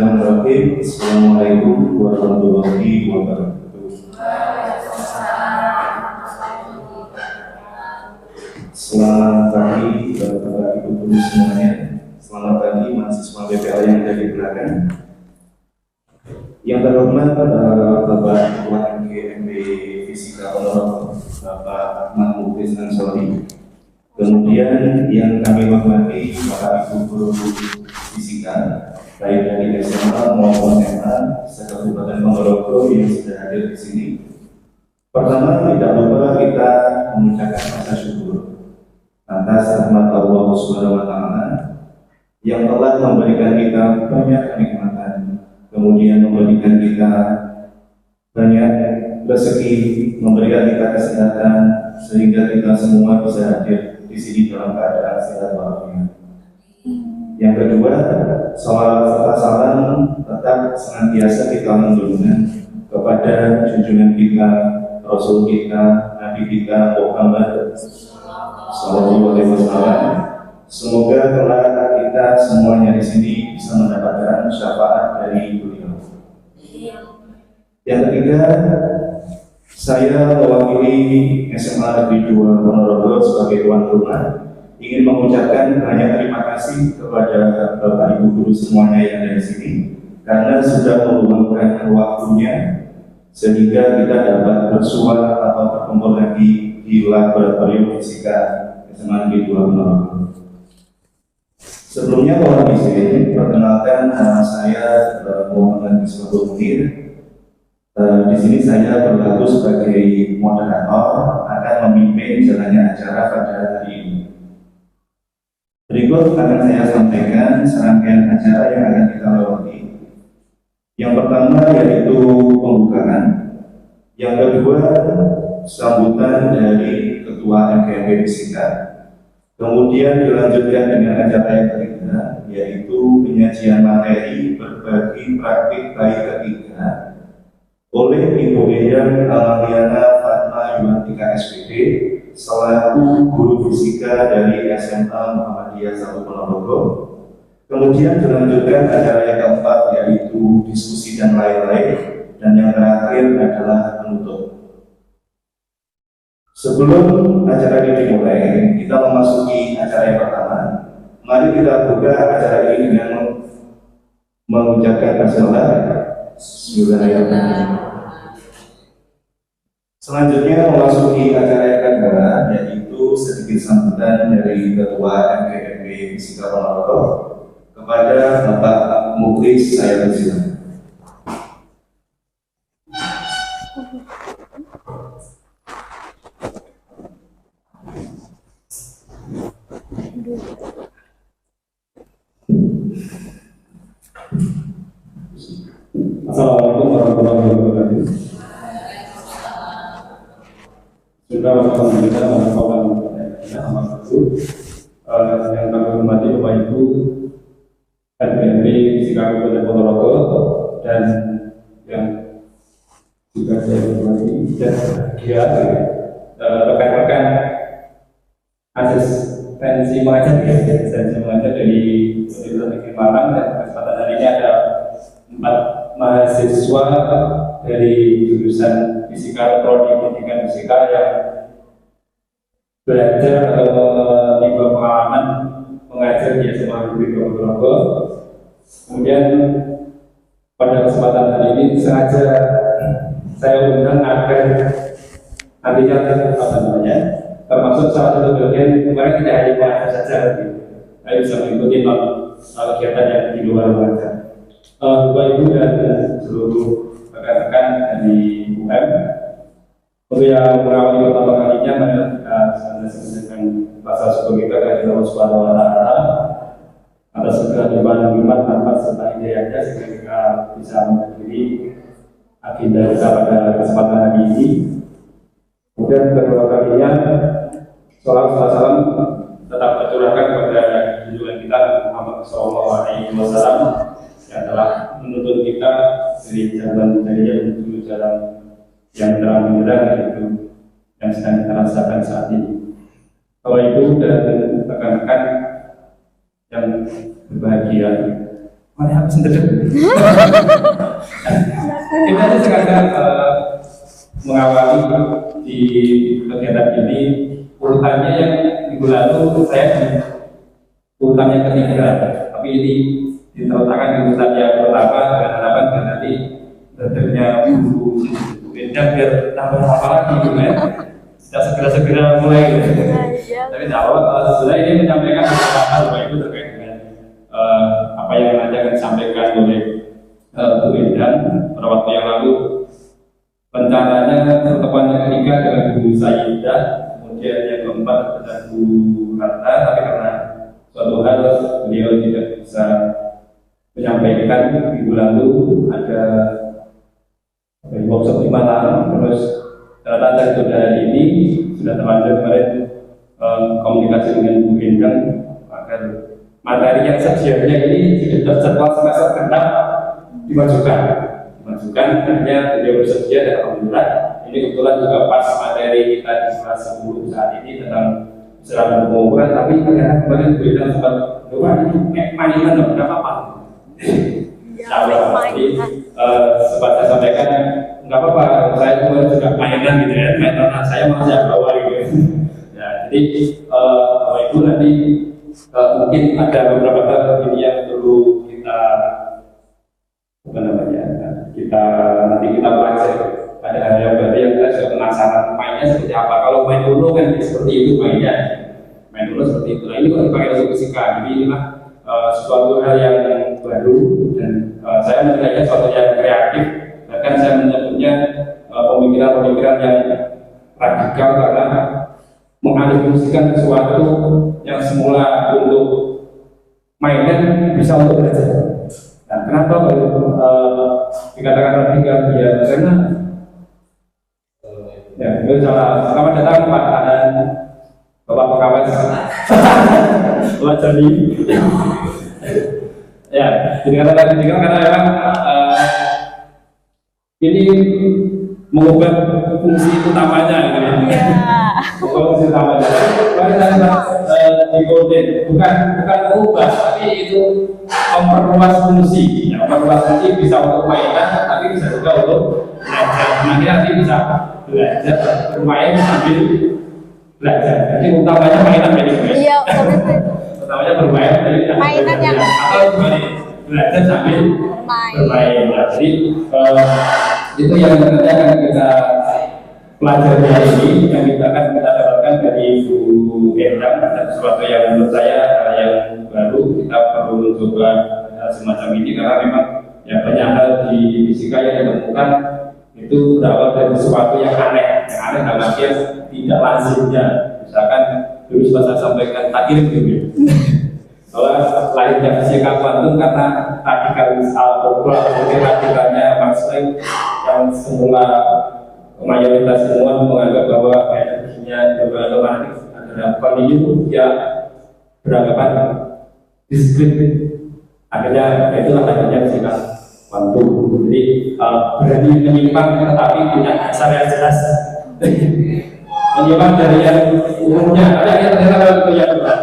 Bismillahirrahmanirrahim. Assalamualaikum warahmatullahi wabarakatuh. Selamat pagi Bapak Ibu Guru semuanya. Selamat pagi mahasiswa BPL yang ada di belakang. Yang terhormat Bapak Ketua MGMB Fisika Ponorogo, Bapak Ahmad Muklis Ansori. Kemudian yang kami hormati Bapak Ibu Guru Fisika baik dari SMA maupun SMA se-Kabupaten Ponorogo yang sudah hadir di sini. Pertama, tidak lupa kita mengucapkan rasa syukur atas rahmat Allah Subhanahu wa Ta'ala yang telah memberikan kita banyak kenikmatan, kemudian memberikan kita banyak rezeki, memberikan kita kesehatan sehingga kita semua bisa hadir di sini dalam keadaan sehat walafiat. Yang kedua, salawat serta salam tetap senantiasa kita lantunkan kepada junjungan kita, Rasul kita, Nabi kita Muhammad Sallallahu Alaihi Wasallam. Semoga kelak kita semuanya di sini bisa mendapatkan syafaat dari beliau. Yang ketiga, saya mewakili SMA Negeri 2 Ponorogo sebagai tuan rumah ingin mengucapkan banyak terima kasih kepada Bapak Ibu Guru semuanya yang ada di sini karena sudah meluangkan waktunya sehingga kita dapat bersuara atau berkumpul lagi di laboratorium fisika SMA Negeri 2 Ponorogo. Sebelumnya mohon izin perkenalkan nama saya Muhammad Misbahul Munir. Di sini saya berlaku sebagai moderator akan memimpin jalannya acara pada hari ini. Berikut akan saya sampaikan serangkaian acara yang akan kita lewati. Yang pertama yaitu pembukaan. Yang kedua sambutan dari Ketua MGMB Fisika. Kemudian dilanjutkan dengan acara yang ketiga yaitu penyajian materi berbagi praktik baik ketiga oleh Ibu Eyang Amaliana Fatma Yuhantika SPD selaku guru fisika dari SMA Muhammadiyah 1 Ponorogo. Kemudian dilanjutkan acara yang keempat yaitu diskusi dan lain-lain, dan yang terakhir adalah penutup. Sebelum acara ini dimulai, kita memasuki acara yang pertama. Mari kita buka acara ini dengan mengucapkan basmalah. Bismillahirrahmanirrahim. Selanjutnya memasuki acara yang kedua yaitu sedikit sambutan dari Ketua MGMB Fisika Ponorogo kepada Bapak Muklis. Saya persilakan. Assalamualaikum warahmatullahi wabarakatuh. Sudah alhamdulillah yang kami hormati Bapak Ibu MGMB Fisika Kabupaten Ponorogo dan yang juga saya hormati dan bahagia rekan-rekan asistensi mengajar dari Universitas Negeri Malang, dan kesempatan hari ini ada 4 mahasiswa dari jurusan fisika prodi pendidikan fisika yang belajar atau menimba pengalaman mengajar di SMA Negeri 2 Ponorogo. Kemudian pada kesempatan hari ini sengaja saya undang agar nantinya termasuk salah satu bagian kemarin tidak hanya mengajar saja, tapi bisa mengikuti kegiatan yang di luar mengajar. Bapak Ibu dan seluruh rekan-rekan dari UM, untuk yang mengawali pertama kalinya, mari kita sampaikan rasa syukur kita kepada Allah Subhanahu wa Ta'ala atas segala limpahan nikmat, rahmat serta hidayahnya sehingga kita bisa menghadiri agenda kita pada kesempatan hari ini. Kemudian kedua kalinya, salam tetap tercurahkan kepada junjungan kita Muhammad Sallallahu Alaihi Wasallam yang telah menuntut kita dari jalan hidayah menuju jalan yang terang benderang, yaitu yang sedang kita rasakan saat ini. Bapak Ibu dan rekan-rekan yang berbahagia, Mana aku sendiri. Kita ini sengaja mengawali di kegiatan ini urutannya yang minggu lalu saya di urutan yang ketiga, tapi ini diletakkan di urutan yang pertama dengan harapan dan nanti tentunya buku beda biar tambah apa lagi gitu ya. Sudah segera mulai gitu. Tapi setelah ini menyampaikan beberapa hal Bapak Ibu terkait dengan apa yang nanti akan disampaikan oleh Bu Endang pada waktu yang lalu. Rencananya pertemuan yang ketiga dengan Bu Sayyidah, kemudian yang keempat dengan Bu Ratna, tapi karena suatu hal beliau tidak bisa menyampaikan minggu lalu ada workshop di Malang, terus ternyata dari hari ini sudah terlanjur kemarin komunikasi dengan Bu Endang agar materi yang sedianya ini tidak terjadwal semester genap dimajukan, hanya beliau bersedia dan alhamdulillah ini kebetulan juga pas materi kita di kelas 10 saat ini tentang serangan pengukuran, tapi ternyata kemarin Bu Endang sempat lupa ini mainan nggak apa-apa. Jadi sempat saya sampaikan nggak apa-apa, saya kemarin juga mainan gitu ya, mainan saya masih bawa gitu. Ya, jadi Bapak Ibu nanti mungkin ada beberapa hal ini yang perlu kita kita pelajari. Ada hal yang baru yang kita sudah penasaran mainnya seperti apa. Kalau main dulu kan seperti itu mainnya, main dulu seperti itu. Nah, ini kalau dipakai untuk fisika, jadi inilah suatu hal yang baru dan saya menilainya suatu yang kreatif. Bahkan saya menyebutnya pemikiran-pemikiran yang radikal karena mengalihfungsikan sesuatu yang semula untuk mainan bisa untuk belajar. Nah, kenapa dikatakan radikal? Ya, karena itu salah. Selamat datang Pak dan Bapak Pengawas. Selamat jadi. Ya, jadi kata radikal karena memang ini mengubah fungsi utamanya gitu ya. Fungsi utamanya. Bukan mengubah, tapi itu memperluas fungsi. Ya, memperluas fungsi bisa untuk mainan, tapi bisa juga untuk belajar. Nanti bisa belajar bermain sambil belajar. Jadi utamanya mainan jadi. Iya, utamanya bermain jadi mainan yang atau belajar sambil bermain. Nah, jadi itu yang nanti akan kita pelajari hari ini, yang kita akan dapatkan dari Bu Endang, dan sesuatu yang menurut saya yang baru kita perlu coba semacam ini karena memang ya banyak hal di fisika yang ditemukan itu berawal dari sesuatu yang aneh dalam artian tidak lazimnya. Misalkan dulu saya sampaikan takdir gitu. Soalnya lahirnya fisika kuantum karena radikalis Al-Qur'an, jadi radikalnya Max Planck yang semula mayoritas semua menganggap bahwa energinya otomatis adalah kontinu, ya beranggapan diskrit. Akhirnya itulah adanya fisika kuantum. Jadi berani menyimpang tetapi punya dasar yang jelas. Menyimpang dari yang umumnya ada yang ternyata itu yang jelas.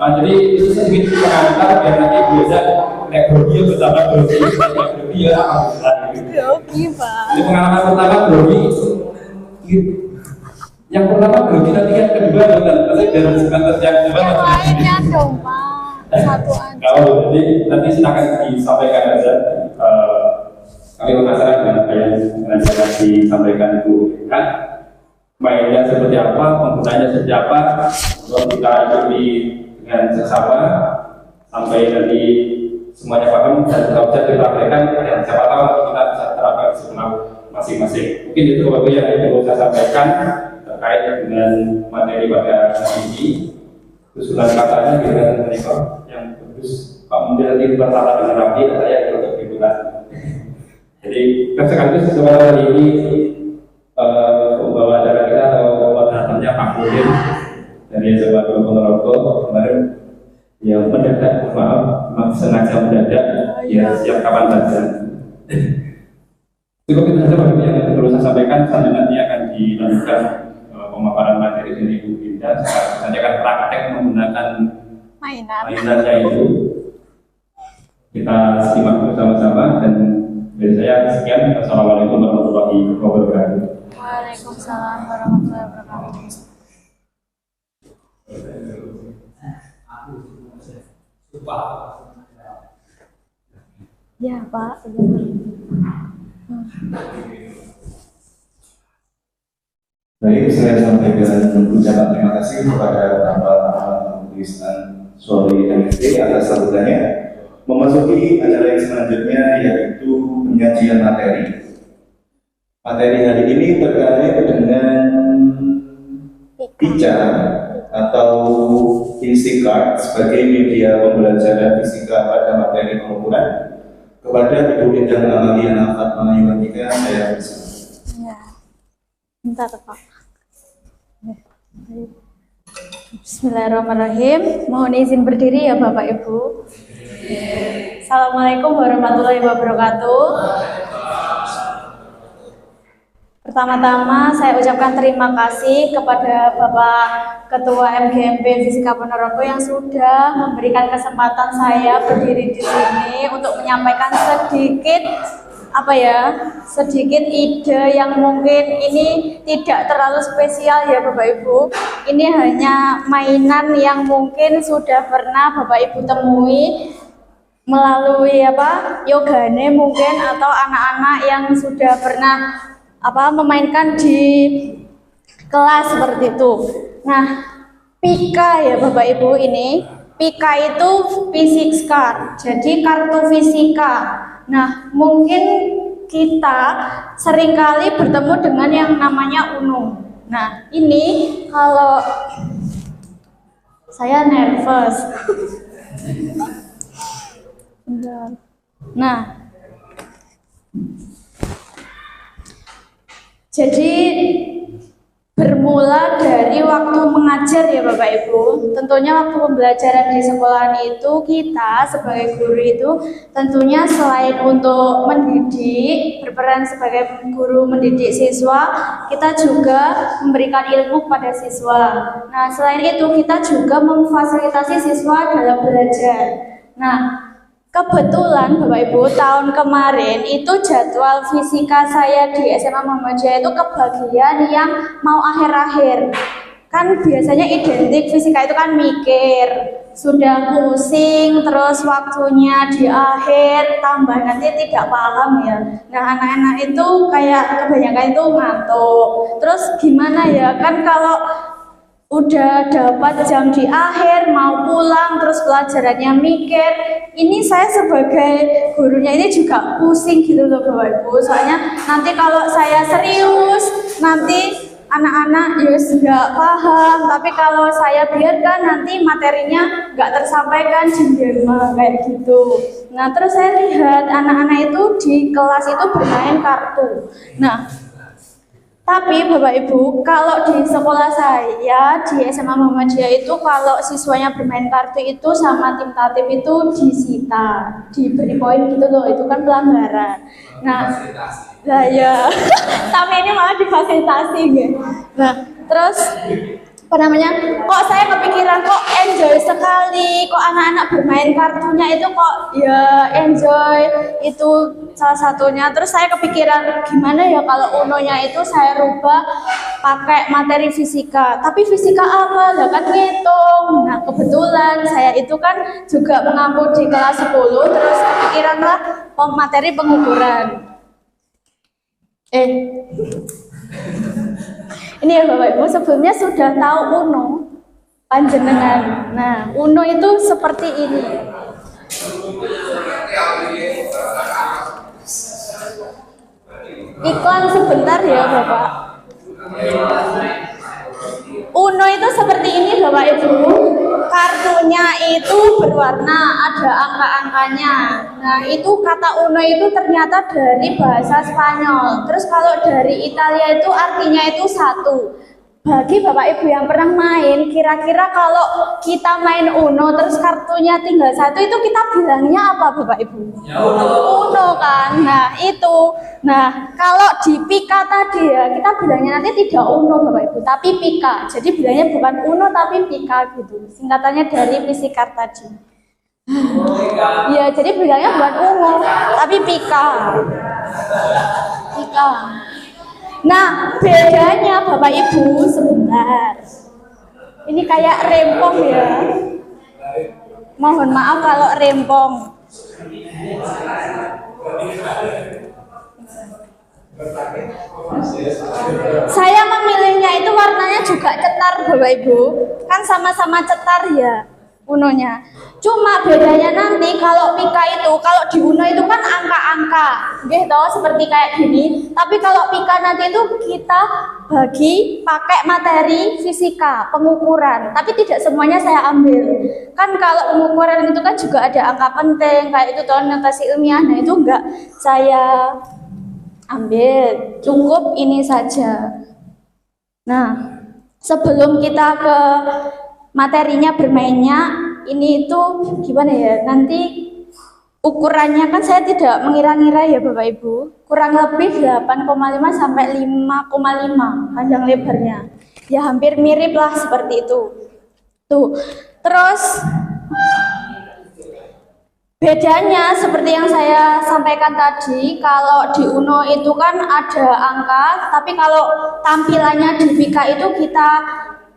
Jadi itu sedikit pengantar biar nanti biasa naik grogi bersama grogi ya grogi Pak. Jadi pengalaman pertama grogi yang pertama grogi nanti yang kedua dan pasti dari sebentar yang kedua lainnya dong Pak, satu aja. Kalau jadi nanti silakan disampaikan aja. Kami penasaran dengan apa yang nanti akan disampaikan Bu kan mainnya seperti apa, penggunanya seperti apa, kalau kita ikuti dengan seksama sampai nanti semuanya paham dan bisa dipraktekkan dan siapa tahu kita bisa terapkan di sekolah masing-masing. Mungkin itu Bapak yang perlu saya sampaikan terkait dengan materi pada hari ini. Usulan katanya dengan mereka yang bagus Pak Menteri nanti bertata dengan rapi dan saya untuk dibuat. Jadi sekaligus sebenarnya hari ini pembawa acara kita atau moderatornya Pak Mudin dari Jawa Ponorogo kemarin yang mendadak, maaf sengaja mendadak ya siap kapan saja. Cukup itu saja Bapak yang perlu saya sampaikan. Sampai nanti akan dilanjutkan pemaparan materi dari Bu Indah. Saya akan praktek menggunakan mainannya itu. Kita simak bersama-sama dan dari saya sekian. Assalamualaikum warahmatullahi wabarakatuh. Waalaikumsalam warahmatullahi wabarakatuh. Ya Pak. Baik, saya sampaikan ucapan terima kasih kepada Bapak Mukhlis Ansori MSD atas sambutannya. Memasuki acara yang selanjutnya yaitu penyajian materi. Materi hari ini terkait dengan PICA atau Instikart sebagai media pembelajaran fisika pada materi pengukuran. Kepada Ibu Endang Amalia Fatma Yumatika, saya bersilakan. Ya. Minta Pak. Bismillahirrahmanirrahim. Mohon izin berdiri ya Bapak Ibu. Assalamualaikum warahmatullahi wabarakatuh. Pertama-tama saya ucapkan terima kasih kepada Bapak Ketua MGMP Fisika Ponorogo yang sudah memberikan kesempatan saya berdiri di sini untuk menyampaikan sedikit ide yang mungkin ini tidak terlalu spesial ya Bapak Ibu. Ini hanya mainan yang mungkin sudah pernah Bapak Ibu temui melalui yogane mungkin, atau anak-anak yang sudah pernah memainkan di kelas seperti itu. Nah, PICA ya Bapak Ibu, ini PICA itu physics card, jadi kartu fisika. Nah, mungkin kita seringkali bertemu dengan yang namanya UNO. Nah, ini kalau saya nervous. Nah, jadi bermula dari waktu mengajar ya Bapak Ibu. Tentunya waktu pembelajaran di sekolah itu kita sebagai guru itu tentunya selain untuk mendidik, berperan sebagai guru mendidik siswa, kita juga memberikan ilmu kepada siswa. Nah, selain itu kita juga memfasilitasi siswa dalam belajar. Nah, kebetulan Bapak Ibu, tahun kemarin itu jadwal fisika saya di SMA Muhammadiyah itu kebagian yang mau akhir-akhir. Kan biasanya identik fisika itu kan mikir, sudah pusing, terus waktunya di akhir, tambah nanti tidak paham ya. Nah, anak-anak itu kayak kebanyakan itu ngantuk. Terus gimana ya, kan kalau udah dapat jam di akhir mau pulang terus pelajarannya mikir, ini saya sebagai gurunya ini juga pusing gitu loh Bapak Ibu. Soalnya nanti kalau saya serius nanti anak-anak nggak paham, tapi kalau saya biarkan nanti materinya nggak tersampaikan jendela kayak gitu. Nah, terus saya lihat anak-anak itu di kelas itu bermain kartu. Nah, tapi Bapak Ibu, kalau di sekolah saya di SMA Muhammadiyah itu kalau siswanya bermain kartu itu sama tim tatip itu disita, diberi poin gitu loh, itu kan pelanggaran. Nah, ya, tapi ini malah difasilitasi gitu. Nah, terus kok saya kepikiran kok enjoy sekali, kok anak-anak bermain kartunya itu kok ya enjoy, itu salah satunya. Terus saya kepikiran gimana ya kalau unonya itu saya rubah pakai materi fisika, tapi fisika apa? Lah kan ngitung. Nah, kebetulan saya itu kan juga mengampu di kelas 10, terus kepikiran lah materi pengukuran. Ini ya Bapak Ibu, sebelumnya sudah tahu UNO panjenengan. Nah, UNO itu seperti ini. Iklan sebentar ya Bapak. UNO itu seperti ini Bapak Ibu. Kartunya itu berwarna, ada angka-angkanya. Nah, itu kata UNO itu ternyata dari bahasa Spanyol. Terus kalau dari Italia itu artinya itu satu. Bagi Bapak Ibu yang pernah main, kira-kira kalau kita main UNO terus kartunya tinggal satu, itu kita bilangnya apa Bapak Ibu? Ya, UNO kan. Nah, itu. Nah, kalau di PICA tadi ya, kita bilangnya nanti tidak UNO Bapak Ibu, tapi PICA. Jadi bilangnya bukan UNO tapi PICA gitu. Singkatannya dari fisikar tadi. Ya, jadi bilangnya bukan ungu, tapi pika. Pika. Nah, bedanya Bapak Ibu sebentar. Ini kayak rempong ya. Mohon maaf kalau rempong. Saya memilihnya itu warnanya juga cetar Bapak Ibu. Kan sama-sama cetar ya unonya. Cuma bedanya nanti kalau pika itu, kalau di uno itu kan angka-angka, gitu seperti kayak gini. Tapi kalau pika nanti itu kita bagi pakai materi fisika, pengukuran. Tapi tidak semuanya saya ambil. Kan kalau pengukuran itu kan juga ada angka penting, kayak itu toh notasi ilmiah. Nah itu enggak saya ambil, cukup ini saja. Nah, sebelum kita ke materinya bermainnya, ini itu gimana ya, nanti ukurannya kan saya tidak mengira-ngira ya Bapak Ibu, kurang lebih 8,5 sampai 5,5 panjang lebarnya, ya hampir mirip lah seperti itu. Tuh, terus bedanya seperti yang saya sampaikan tadi, kalau di Uno itu kan ada angka, tapi kalau tampilannya di Pika itu kita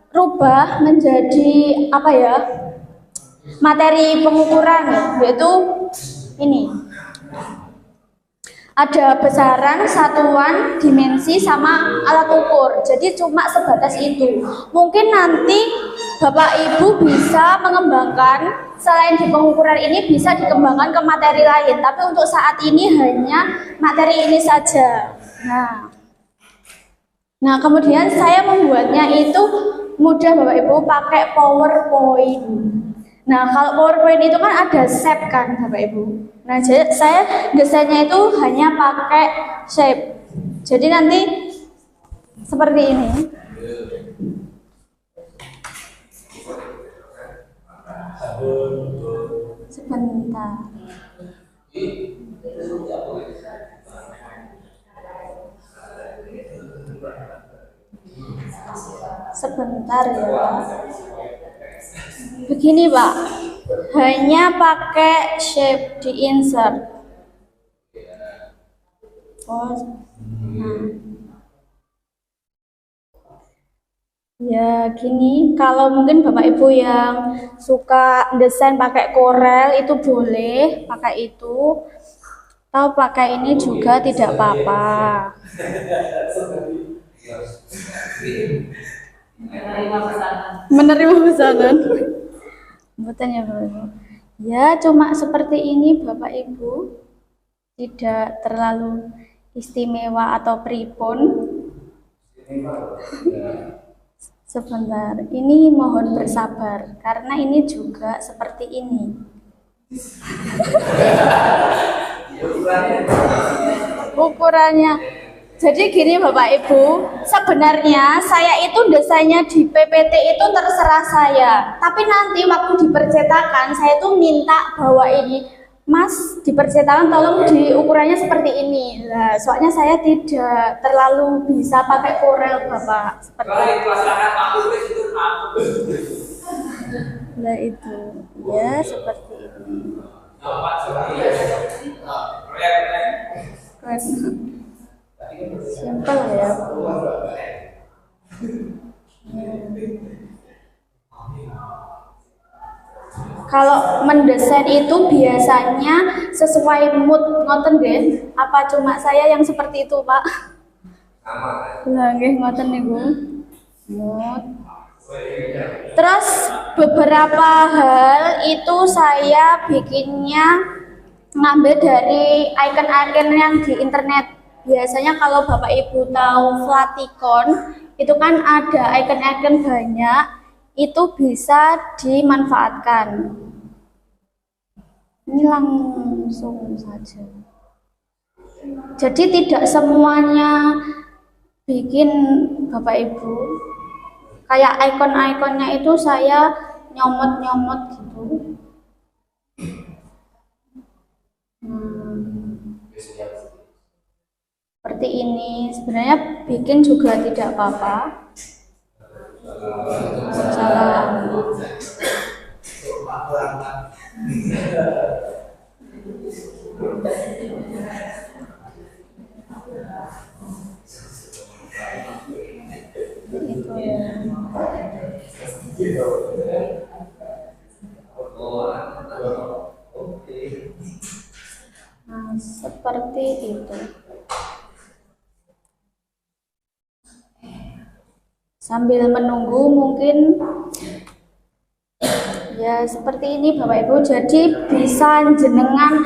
rubah menjadi apa ya, materi pengukuran, yaitu ini ada besaran, satuan, dimensi, sama alat ukur. Jadi cuma sebatas itu. Mungkin nanti Bapak Ibu bisa mengembangkan, selain di pengukuran ini bisa dikembangkan ke materi lain, tapi untuk saat ini hanya materi ini saja. Nah kemudian saya membuatnya itu mudah Bapak Ibu, pakai PowerPoint. Nah kalau PowerPoint itu kan ada shape kan Bapak Ibu. Nah jadi saya desainnya itu hanya pakai shape. Jadi nanti seperti ini. Sebentar. Sebentar ya. Begini Pak, hanya pakai shape di insert. Ya gini, kalau mungkin Bapak Ibu yang suka desain pakai Corel itu boleh pakai itu, atau pakai ini juga tidak apa-apa. Menerima pesanan. Betul ya Bapak Ibu. Ya cuma seperti ini Bapak Ibu, tidak terlalu istimewa atau pripun. Sebentar, ini mohon bersabar karena ini juga seperti ini. Ukurannya. Jadi gini Bapak Ibu, sebenarnya saya itu desainnya di PPT itu terserah saya. Tapi nanti waktu dipercetakan saya itu minta bahwa ini, Mas, dipercetakan tolong di ukurannya seperti ini. Nah, soalnya saya tidak terlalu bisa pakai Corel Bapak. Seperti itu. Nah itu, ya seperti ini. Simpel ya. Kalau mendesain itu biasanya sesuai mood ngoten nggih. Apa cuma saya yang seperti itu, Pak? Lah nggih ngoten niku. Mood. Terus beberapa hal itu saya bikinnya ngambil dari icon-icon yang di internet. Biasanya kalau Bapak Ibu tahu Flaticon, itu kan ada icon-icon banyak, itu bisa dimanfaatkan. Ini langsung saja. Jadi tidak semuanya bikin Bapak Ibu. Kayak icon-iconnya itu saya nyomot-nyomot gitu. Seperti ini, sebenarnya bikin juga tidak apa-apa. Salam. gitu. Sambil menunggu mungkin ya seperti ini Bapak Ibu, jadi bisa jenengan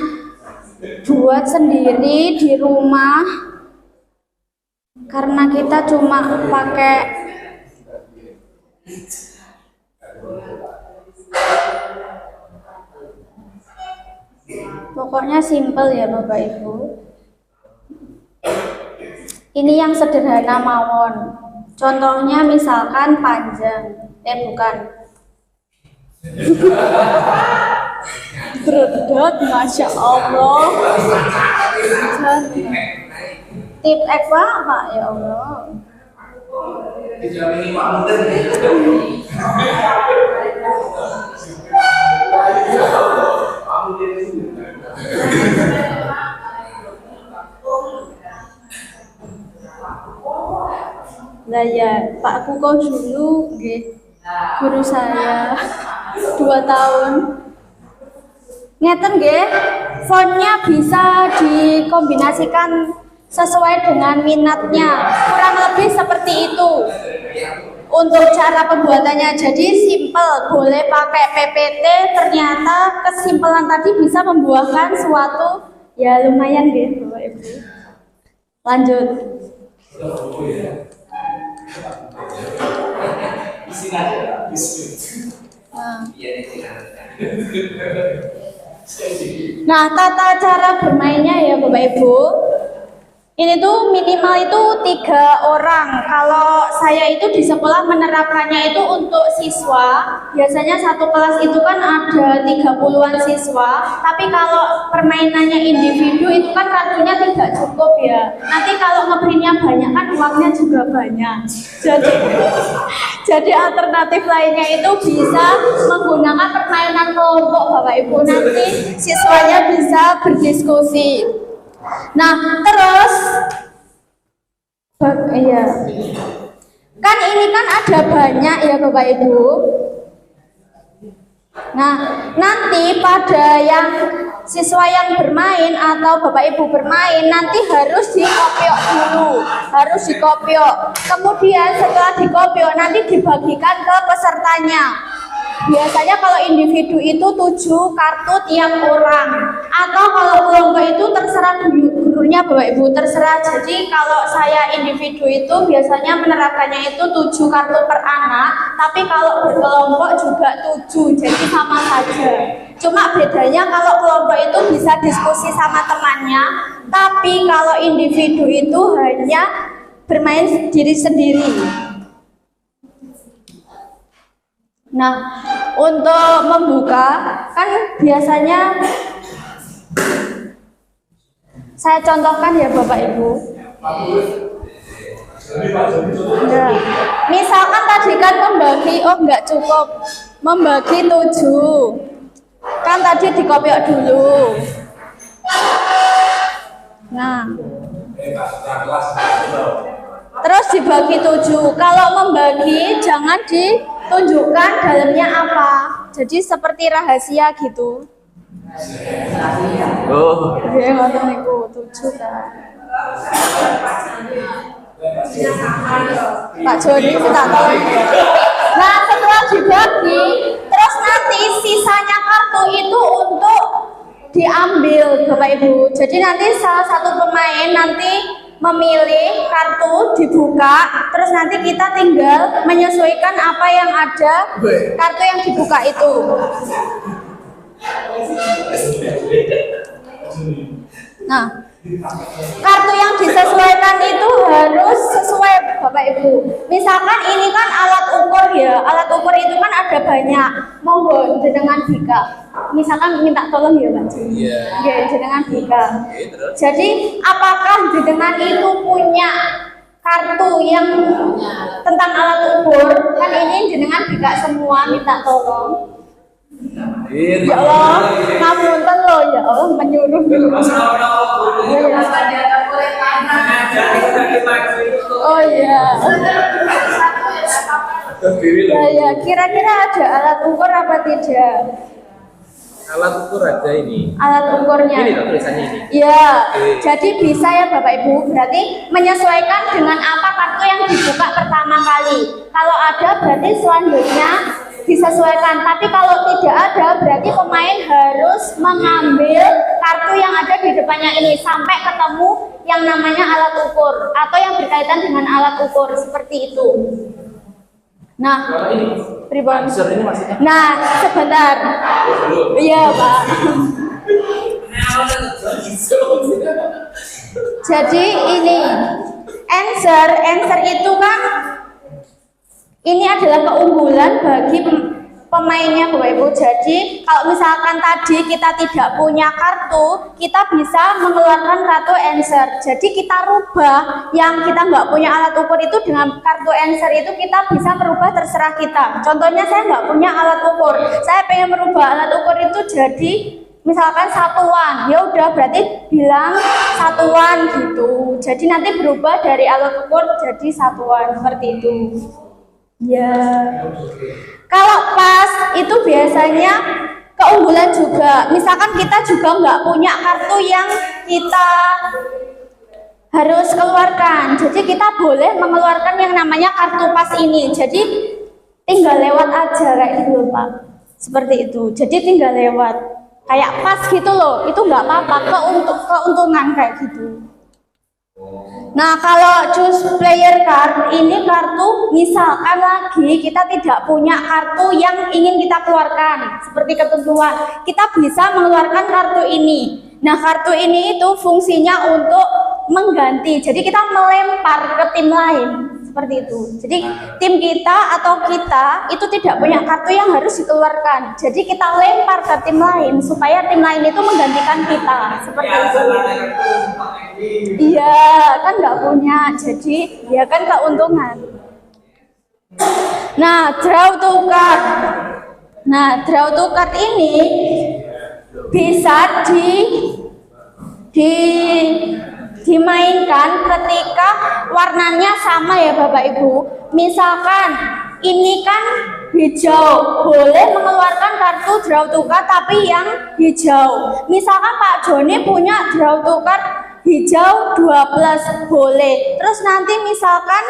buat sendiri di rumah karena kita cuma pakai pokoknya simple ya Bapak Ibu. Ini yang sederhana mawon. Contohnya misalkan panjang, bukan. Berdot, Masya Allah. Tip apa ya Allah. Lah ya, Pak Kuko dulu nggih. Guru saya 2 tahun. Ngeten nggih, fontnya bisa dikombinasikan sesuai dengan minatnya. Kurang lebih seperti itu. Untuk cara pembuatannya jadi simple, boleh pakai PPT, ternyata kesimpulan tadi bisa membuahkan suatu ya lumayan nggih, Bapak Ibu. Lanjut. Nah, tata cara bermainnya ya Bapak Ibu. Ini tuh minimal itu 3 orang. Kalau saya itu di sekolah menerapkannya itu untuk siswa. Biasanya satu kelas itu kan ada 30-an siswa. Tapi kalau permainannya individu itu kan kartunya tidak cukup ya. Nanti kalau ngeprintnya banyak kan uangnya juga banyak. Jadi alternatif lainnya itu bisa menggunakan permainan kelompok Bapak Ibu. Nanti siswanya bisa berdiskusi. Nah, terus iya. Kan ini kan ada banyak ya Bapak Ibu. Nah, nanti pada yang siswa yang bermain atau Bapak Ibu bermain nanti harus dikopiok dulu, harus dikopiok. Kemudian setelah dikopiok nanti dibagikan ke pesertanya. Biasanya kalau individu itu 7 kartu tiap orang, atau kalau kelompok itu terserah gurunya Bapak Ibu, terserah. Jadi kalau saya individu itu biasanya menerapkannya itu 7 kartu per anak, tapi kalau berkelompok juga 7, jadi sama saja. Cuma bedanya kalau kelompok itu bisa diskusi sama temannya, tapi kalau individu itu hanya bermain sendiri-sendiri. Nah, untuk membuka kan biasanya saya contohkan ya Bapak Ibu. Nah, misalkan tadi kan membagi, enggak cukup membagi 7. Kan tadi dikopiok dulu. Nah, terus dibagi 7. Kalau membagi jangan ditunjukkan dalamnya apa. Jadi seperti rahasia gitu. Oh. Ya, ngoten niku 7 kan. Pak Joni minta tolong. Nah, setelah dibagi, terus nanti sisanya kartu itu untuk diambil Bapak Ibu. Jadi nanti salah satu pemain nanti memilih kartu, dibuka, terus nanti kita tinggal menyesuaikan apa yang ada kartu yang dibuka itu. Nah, kartu yang disesuaikan itu harus sesuai Bapak Ibu. Misalkan ini kan alat ukur ya, alat ukur itu kan ada banyak. Monggo jenengan buka. Misalkan minta tolong ya Pak. Iya, jenengan buka. Jadi apakah jenengan itu punya kartu yang tentang alat ukur? Kan ini jenengan buka semua, minta tolong. Ya Allah, ngapunten loh ya Allah menyuruh. Oh iya. Ya, kira-kira ada alat ukur apa tidak? alat ukur ada ini. Alat ukurnya. Ini tuh tulisannya ini. Iya, Oke. jadi bisa ya Bapak Ibu, berarti menyesuaikan dengan apa kartu yang dibuka pertama kali. Kalau ada berarti selanjutnya disesuaikan, tapi kalau tidak ada berarti pemain harus mengambil kartu yang ada di depannya ini sampai ketemu yang namanya alat ukur atau yang berkaitan dengan alat ukur seperti itu. Nah, Kalau ini pribon. answer ini maksudnya. Nah, sebentar. Iya, Pak. Jadi ini answer itu kan ini adalah keunggulan bagi pemainnya Bapak Ibu. Jadi kalau misalkan tadi kita tidak punya kartu, kita bisa mengeluarkan kartu answer. Jadi kita rubah yang kita nggak punya alat ukur itu dengan kartu answer itu kita bisa merubah terserah kita. Contohnya saya nggak punya alat ukur, saya pengen merubah alat ukur itu jadi misalkan satuan, ya udah berarti bilang satuan gitu. Jadi nanti berubah dari alat ukur jadi satuan seperti itu. Ya. Kalau pas itu biasanya keunggulan juga. Misalkan kita juga nggak punya kartu yang kita harus keluarkan. Jadi kita boleh mengeluarkan yang namanya kartu pas ini. Jadi tinggal lewat aja kayak gitu loh Pak. Seperti itu. Jadi tinggal lewat. Kayak pas gitu loh. Itu nggak apa-apa. Keuntungan kayak gitu. Nah, kalau choose player card ini kartu misalkan lagi kita tidak punya kartu yang ingin kita keluarkan seperti ketentuan, kita bisa mengeluarkan kartu ini. Nah, kartu ini itu fungsinya untuk mengganti. Jadi kita melempar ke tim lain seperti itu. Jadi tim kita atau kita itu tidak punya kartu yang harus dikeluarkan. Jadi kita lempar ke tim lain supaya tim lain itu menggantikan kita seperti itu. Iya, kan nggak punya, jadi ya kan keuntungan. Nah, draw to card. Nah, draw to card ini bisa dimainkan ketika warnanya sama ya Bapak Ibu. Misalkan ini kan hijau, boleh mengeluarkan kartu draw to card tapi yang hijau. Misalkan Pak Joni punya draw to card hijau 12, boleh. Terus nanti misalkan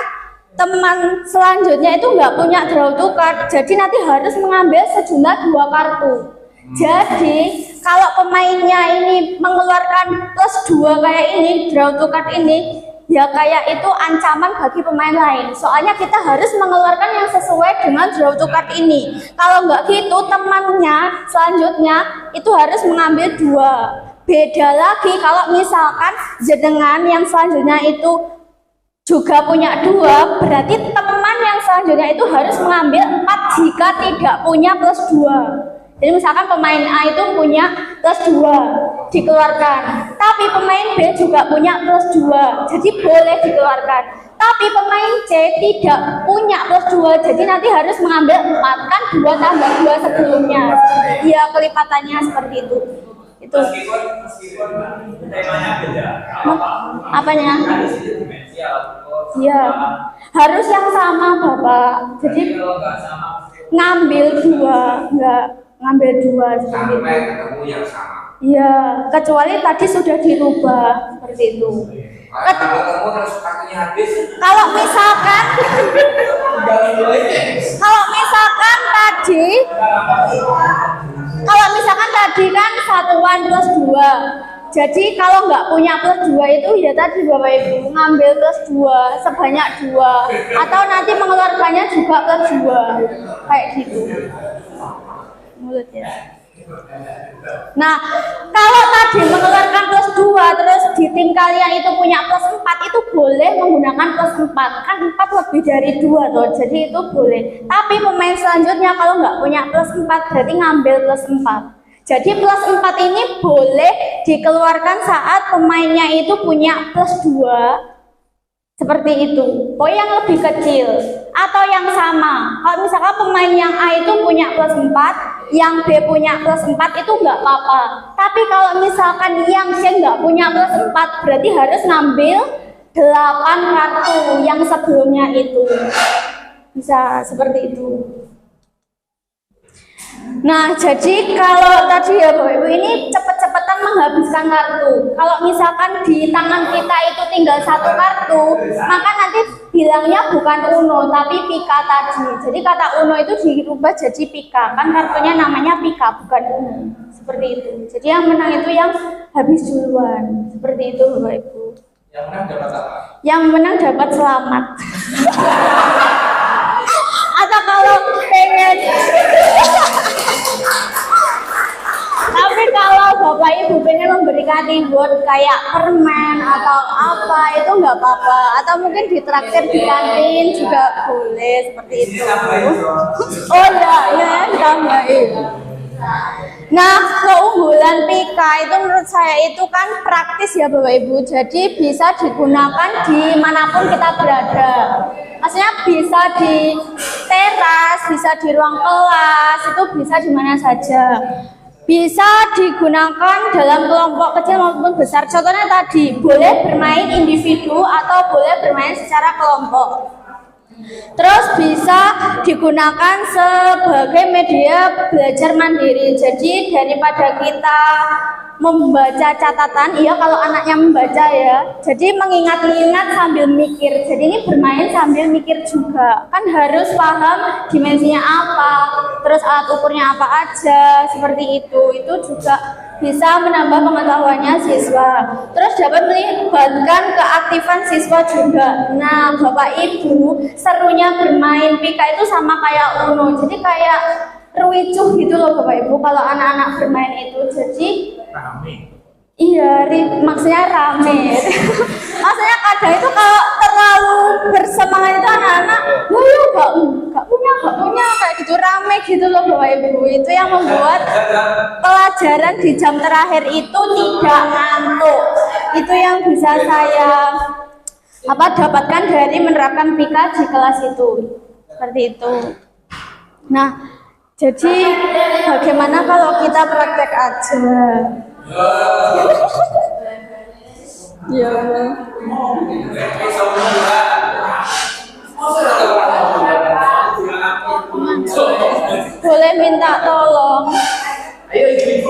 teman selanjutnya itu nggak punya draw to card, jadi nanti harus mengambil sejumlah 2 kartu. Jadi kalau pemainnya ini mengeluarkan +2 kayak ini, draw to card ini, ya kayak itu ancaman bagi pemain lain. Soalnya kita harus mengeluarkan yang sesuai dengan draw to card ini. Kalau nggak gitu, temannya selanjutnya itu harus mengambil 2. Beda lagi kalau misalkan jenengan yang selanjutnya itu juga punya 2, berarti teman yang selanjutnya itu harus mengambil 4 jika tidak punya +2. Jadi misalkan pemain A itu punya +2 dikeluarkan, tapi pemain B juga punya +2, jadi boleh dikeluarkan. Tapi pemain C tidak punya +2, jadi nanti harus mengambil 4, kan 2 tambah 2 sebelumnya. Ya kelipatannya seperti itu. Itu. Meskipun temanya beda. Apanya? Kan di situ dimensi alat ukur. Iya. Harus yang sama Bapak. Jadi Kalau nggak sama ngambil 2, enggak ngambil 2 seperti sampai itu. ketemu yang sama. Iya, kecuali tadi sudah dirubah seperti itu. Kalau ketemu terus kartunya habis. Kalau misalkan tadi kan satuan +2. Jadi kalau nggak punya +2 itu ya tadi Bapak Ibu ngambil +2 sebanyak 2 atau nanti mengeluarkannya juga +2 kayak gitu. Mulut ya. Nah, kalau tadi mengeluarkan +2 terus di tim kalian itu punya +4, itu boleh menggunakan +4, kan 4 lebih dari 2 tuh, jadi itu boleh. Tapi pemain selanjutnya kalau nggak punya +4 berarti ngambil +4. Jadi +4 ini boleh dikeluarkan saat pemainnya itu punya +2 seperti itu. Oh, yang lebih kecil atau yang sama. Kalau misalkan pemain yang A itu punya +4, yang B punya +4 itu nggak apa-apa. Tapi kalau misalkan yang C nggak punya +4, berarti harus ngambil 8 kartu yang sebelumnya itu. Bisa seperti itu. Nah, jadi kalau tadi ya Bapak Ibu ini cepet-cepetan menghabiskan kartu. Kalau misalkan di tangan kita itu tinggal satu kartu, maka nanti bilangnya bukan Uno tapi Pika tadi. Jadi kata Uno itu dirubah jadi Pika. Kan kartunya namanya Pika bukan Uno. Seperti itu. Jadi yang menang itu yang habis duluan. Seperti itu Bapak Ibu. Yang menang dapat apa? Yang menang dapat selamat. Atau kalau pengen tapi kalau Bapak Ibu pengen memberikan reward kayak permen atau apa itu nggak apa-apa, atau mungkin ditraktir di kantin juga boleh seperti itu. Oh ya tambahin. Nah, keunggulan Pika itu menurut saya itu kan praktis ya Bapak Ibu. Jadi bisa digunakan dimanapun kita berada. Maksudnya bisa di teras, bisa di ruang kelas, itu bisa di mana saja. Bisa digunakan dalam kelompok kecil maupun besar. Contohnya tadi, boleh bermain individu atau boleh bermain secara kelompok. Terus bisa digunakan sebagai media belajar mandiri. Jadi daripada kita membaca catatan, iya kalau anaknya membaca ya, jadi mengingat-ingat sambil mikir. Jadi ini bermain sambil mikir juga. Kan harus paham dimensinya apa, terus alat ukurnya apa aja, seperti itu. Itu juga bisa menambah pengetahuannya siswa. Terus dapat melibatkan keaktifan siswa juga. Nah, Bapak Ibu, serunya bermain Pika itu sama kayak Uno. Jadi kayak ruicuh gitu loh Bapak Ibu kalau anak-anak bermain itu. Jadi Rame. iya, maksudnya rame. Maksudnya kadang itu kalau terlalu bersemangat itu anak-anak, wah ya gak punya kayak gitu, rame gitu loh Bapak Ibu. Itu yang membuat pelajaran di jam terakhir itu tidak ngantuk. Itu yang bisa saya dapatkan dari menerapkan Pika di kelas itu. Seperti itu. Nah, jadi bagaimana kalau kita praktek aja? Ya. Boleh minta tolong. Ayo ibu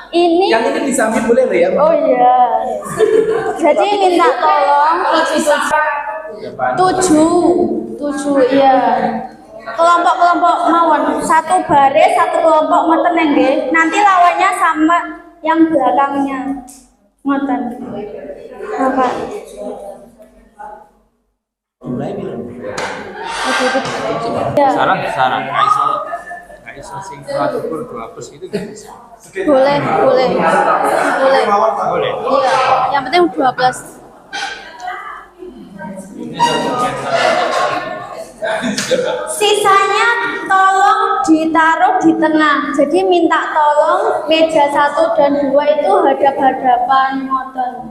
Ini yang ini disambil boleh loh ya? oh iya. Jadi minta tolong tujuh iya. Kelompok-kelompok mawon, satu baris, satu kelompok ngoten nggih. Nanti lawannya sama yang belakangnya. Ngoten. Apa? Ya. Saran nggak iso sing kelas ukur 2 plus itu nggak bisa. Boleh. Boleh. Iya, yang penting 12. Sisanya tolong ditaruh di tengah. Jadi minta tolong meja 1 dan 2 itu hadap-hadapan ngoten.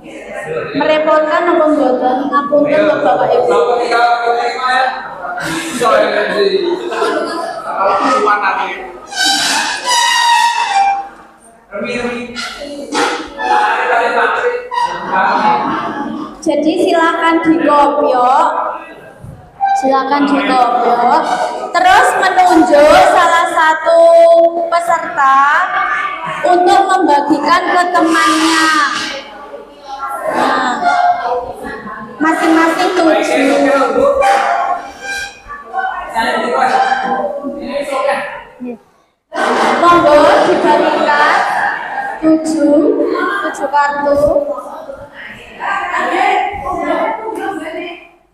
Merepotkan apa mboten? Ngapunten lho Bapak Ibu. Jadi silakan dikopiok. Terus menunjuk salah satu peserta untuk membagikan ke temannya. Nah, masing-masing 7. Monggo dibagikan 7 kartu.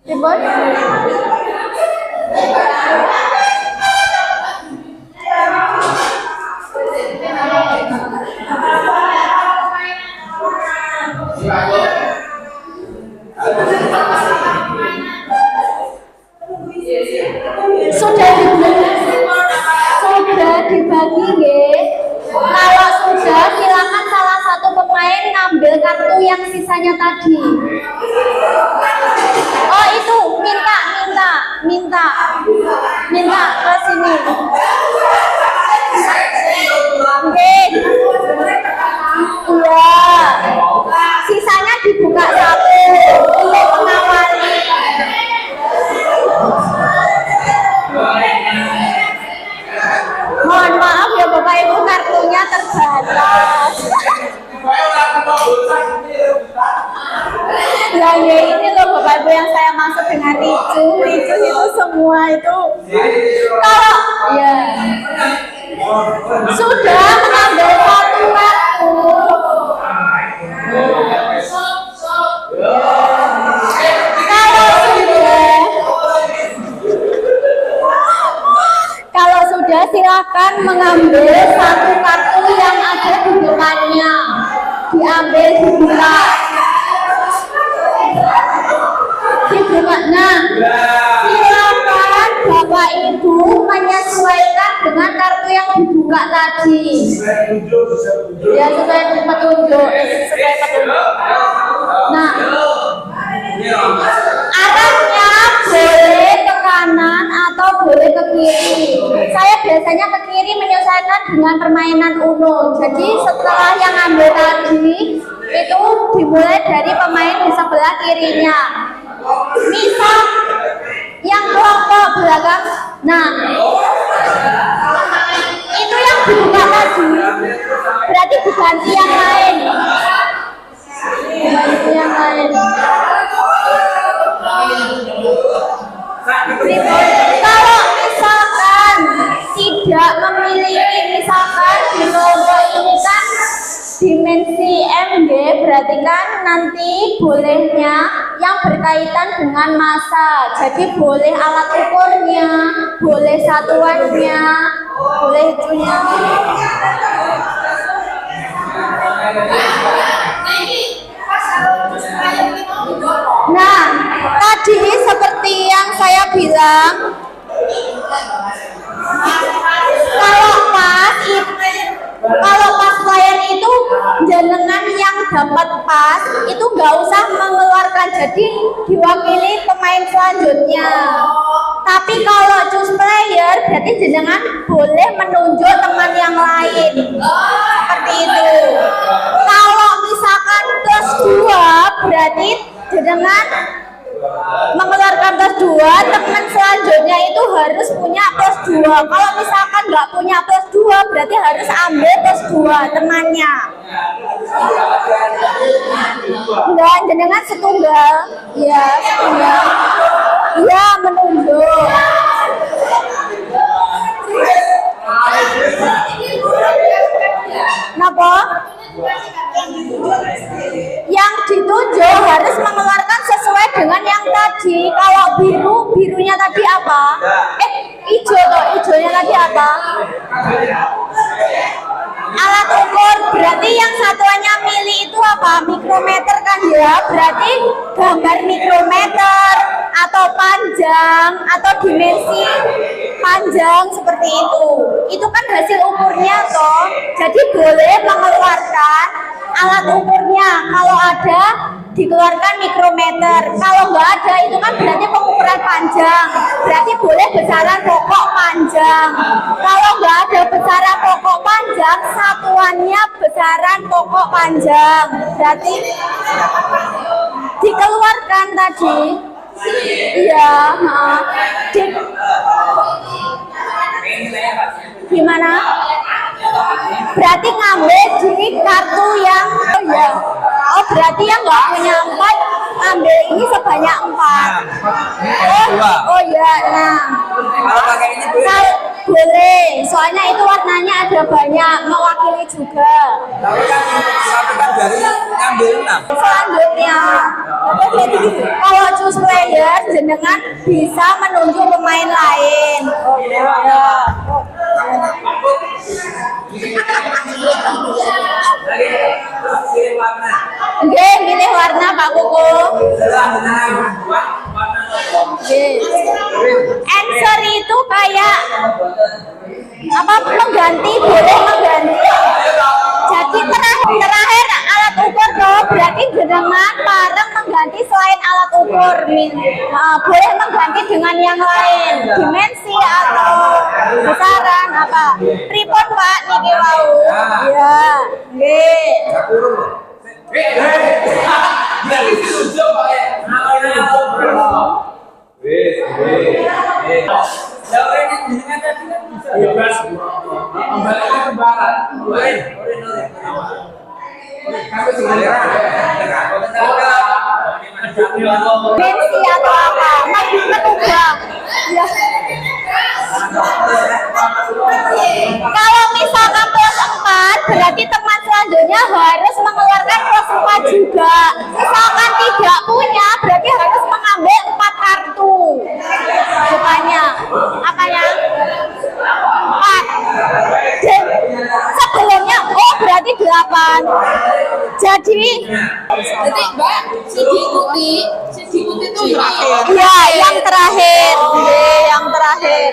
Ribon? Sudah dibagi nggih. Kalau sudah, silakan salah satu pemain ngambil kartu yang sisanya tadi. Oh itu, minta ke sini. Oke. Iya. Sisanya dibuka 1 untuk mengawali. belanja ini loh Bapak Ibu yang saya maksud dengan ricu itu semua itu kalau ya sudah mengambil satu waktu kalau sudah silakan mengambil satu kartu yang ada di depannya, diambil dibuka. Nah, silakan Bapak Ibu menyesuaikan dengan kartu yang dibuka tadi. Ya, sesuai petunjuk. Nah, arahnya boleh ke kanan atau boleh ke kiri. Saya biasanya ke kiri menyesuaikan dengan permainan Uno. Jadi setelah yang ambil tadi itu dimulai dari pemain di sebelah kirinya. Misal yang kelompok belakang, nah itu yang dibuka tadi, berarti diganti yang lain. Diganti yang lain. Kalau misalkan tidak memiliki, misalkan di kelompok ini kan dimensi MG, berarti kan nanti bolehnya yang berkaitan dengan massa. Jadi boleh alat ukurnya, boleh satuannya, boleh itunya. Nah, tadi seperti yang saya bilang, kalau pas klien itu jenengan yang dapat pas itu nggak usah mengeluarkan, jadi diwakili pemain selanjutnya. Tapi kalau choose player berarti jenengan boleh menunjuk teman yang lain, seperti itu. Kalau misalkan plus 2 berarti jenengan mengeluarkan plus 2, teman selanjutnya itu harus punya plus 2. Kalau misalkan nggak punya plus 2 berarti harus ambil plus 2 temannya. Enggak, jenengan setunggal. Ya, setunggal. Ya, menunjuk. Kenapa? Yang ditunjuk harus mengeluarkan sesuai dengan yang tadi. Kalau biru, birunya tadi apa? Hijau toh, hijaunya tadi apa? Alat ukur, berarti yang satuannya mili itu apa? Mikrometer kan ya? Berarti gambar mikrometer atau panjang atau dimensi panjang seperti itu. Itu kan hasil ukurnya toh. Jadi boleh mengeluarkan alat ukurnya. Kalau ada dikeluarkan mikrometer. Kalau nggak ada itu kan berarti pengukuran panjang. Berarti boleh besaran pokok panjang. Kalau nggak ada besaran pokok panjang, satuannya besaran pokok panjang. Berarti dikeluarkan tadi. Iya, gimana? Berarti ngambil di kartu yang berarti yang nggak punya 4 ambil ini sebanyak 4. Oh ya, nah Kalau pakai ini boleh, soalnya itu warnanya ada banyak, mewakili juga. Tapi kan satu kan dari ngambil 6. Selanjutnya, kalau choose player, jenengan bisa menunjuk pemain lain. Oh ya. Oke, milih warna Pak Kuku. Answer itu kayak apa, mengganti, boleh mengganti. Jadi terakhir alat ukur toh, berarti jenengan bareng mengganti selain alat ukur. Boleh mengganti dengan yang lain, dimensi atau besaran apa. Pripun Pak niki wau? Ya, nggih. Bebas. Kembalinya ke barat. Kami sebenarnya Dimensi atau apa? Mengubah. Ya. Kalau misalkan plus 4, berarti teman selanjutnya harus mengeluarkan plus 4 juga. Misalkan tidak punya, berarti harus mengambil 4 kartu. Depannya. Apa ya? 4. Dan sebelumnya, oh berarti 8. Jadi Mbak, si diikuti itu iya, yang terakhir. Yang terakhir.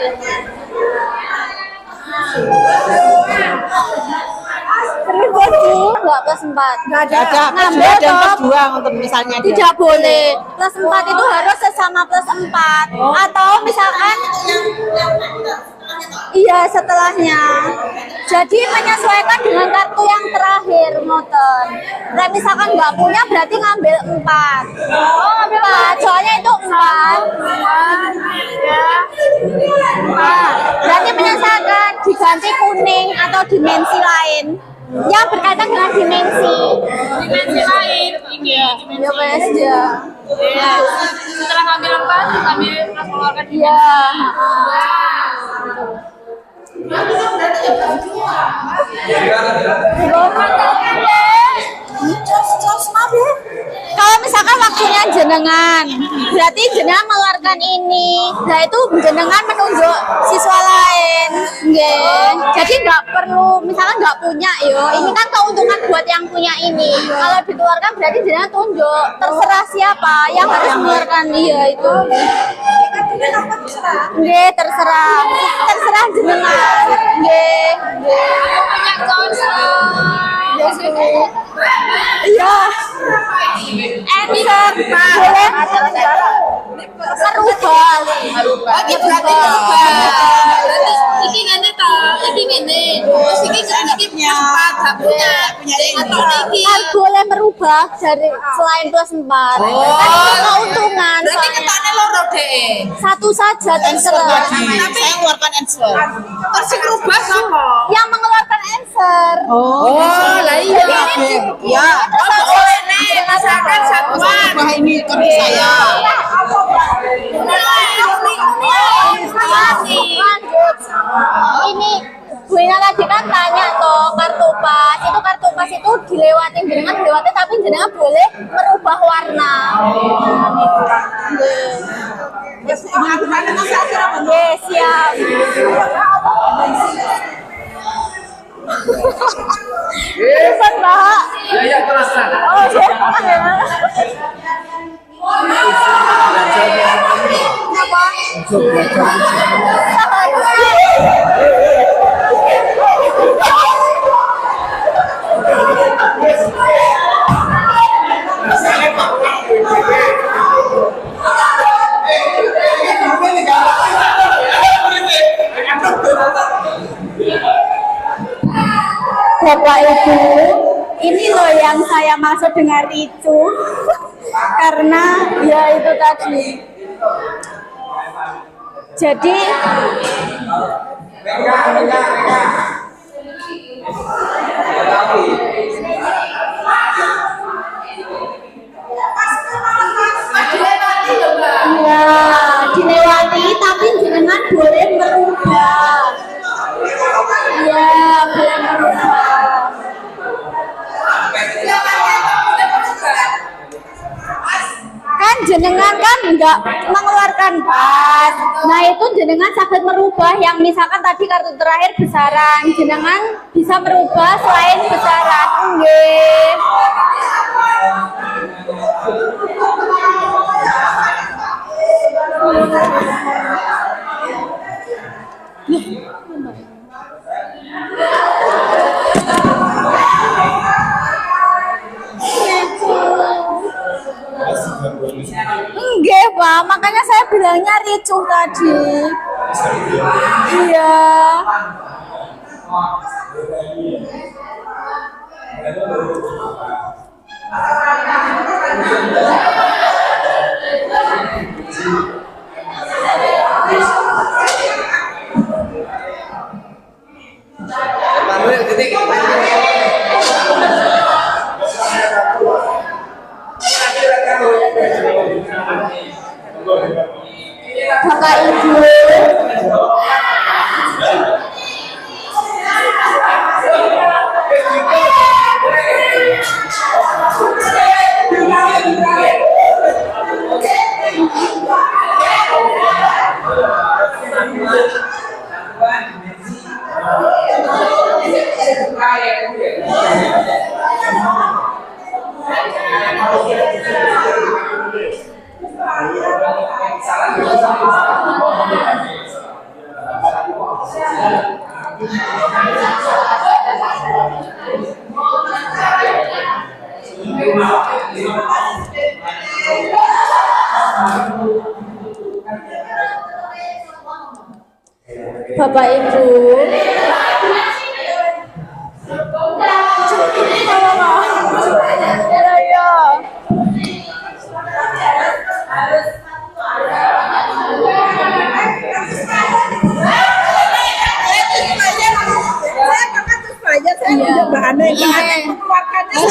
Terus nggak plus 4. Nggak ada. Ngambil dan toh. plus 2 untuk misalnya dia. Tidak boleh. Plus 4 itu harus sesama plus 4. Atau misalkan iya setelahnya. Jadi menyesuaikan dengan kartu yang terakhir motor. Nah misalkan nggak punya berarti ngambil 4. Oh ngambil 4. Soalnya itu 4. Berarti menyesuaikan diganti kuning atau dimensi lain. Yang berkaitan dengan dimensi. Dimensi lain. Ini Ya wes ya. setelah ngambil 4 terus ambil terus mengeluarkan Iya. Kalau misalkan waktunya jenengan, berarti jenengan mengeluarkan ini. Nah itu jenengan menunjuk siswa lain, nggih. Jadi nggak perlu, misalkan nggak punya, yo. Ini kan keuntungan buat yang punya ini. Kalau dikeluarkan berarti jenengan tunjuk. Terserah siapa yang harus mengeluarkan dia itu. Nggih, terserah. Terserah jenengan. Nggih, nggih. punya Iya. Answer boleh merubah. Oh, dia berarti berubah. Berarti iki ngene to, iki ngene. Terus iki sedikitnya gak punya atau iki. Kan boleh merubah dari selain plus 4. Kan itu keuntungan. Berarti soalnya. ketane loro deh. Satu saja terserah. Tapi saya mengeluarkan answer. Terus sing rubah sapa? Yang mengeluarkan answer. Oh, lah iya. Ya. Oh, boleh nih. Misalkan satuan. Wah, ini kan saya. Lanjut. Ini Bu Ina tadi kan tanya toh kartu pas. Itu kartu pas itu dilewatin jenengan dilewatin tapi jenengan boleh merubah warna. Yes, siap. Terusan, Mbak. Ya terusan. Oh, siap. Bapak Ibu, ini loh yang saya maksud dengan ricu. Karena ya itu tadi. Jadi ya dilewati tapi jenengan boleh merubah. Ya boleh merubah. Kan jenengan kan enggak mengeluarkan pas. Nah itu jenengan sangat merubah yang misalkan tadi kartu terakhir besaran, jenengan bisa merubah selain besaran. Nggih. Nggih, Pak. Makanya saya bilangnya ricuh tadi. Iya. Bapak Ibu,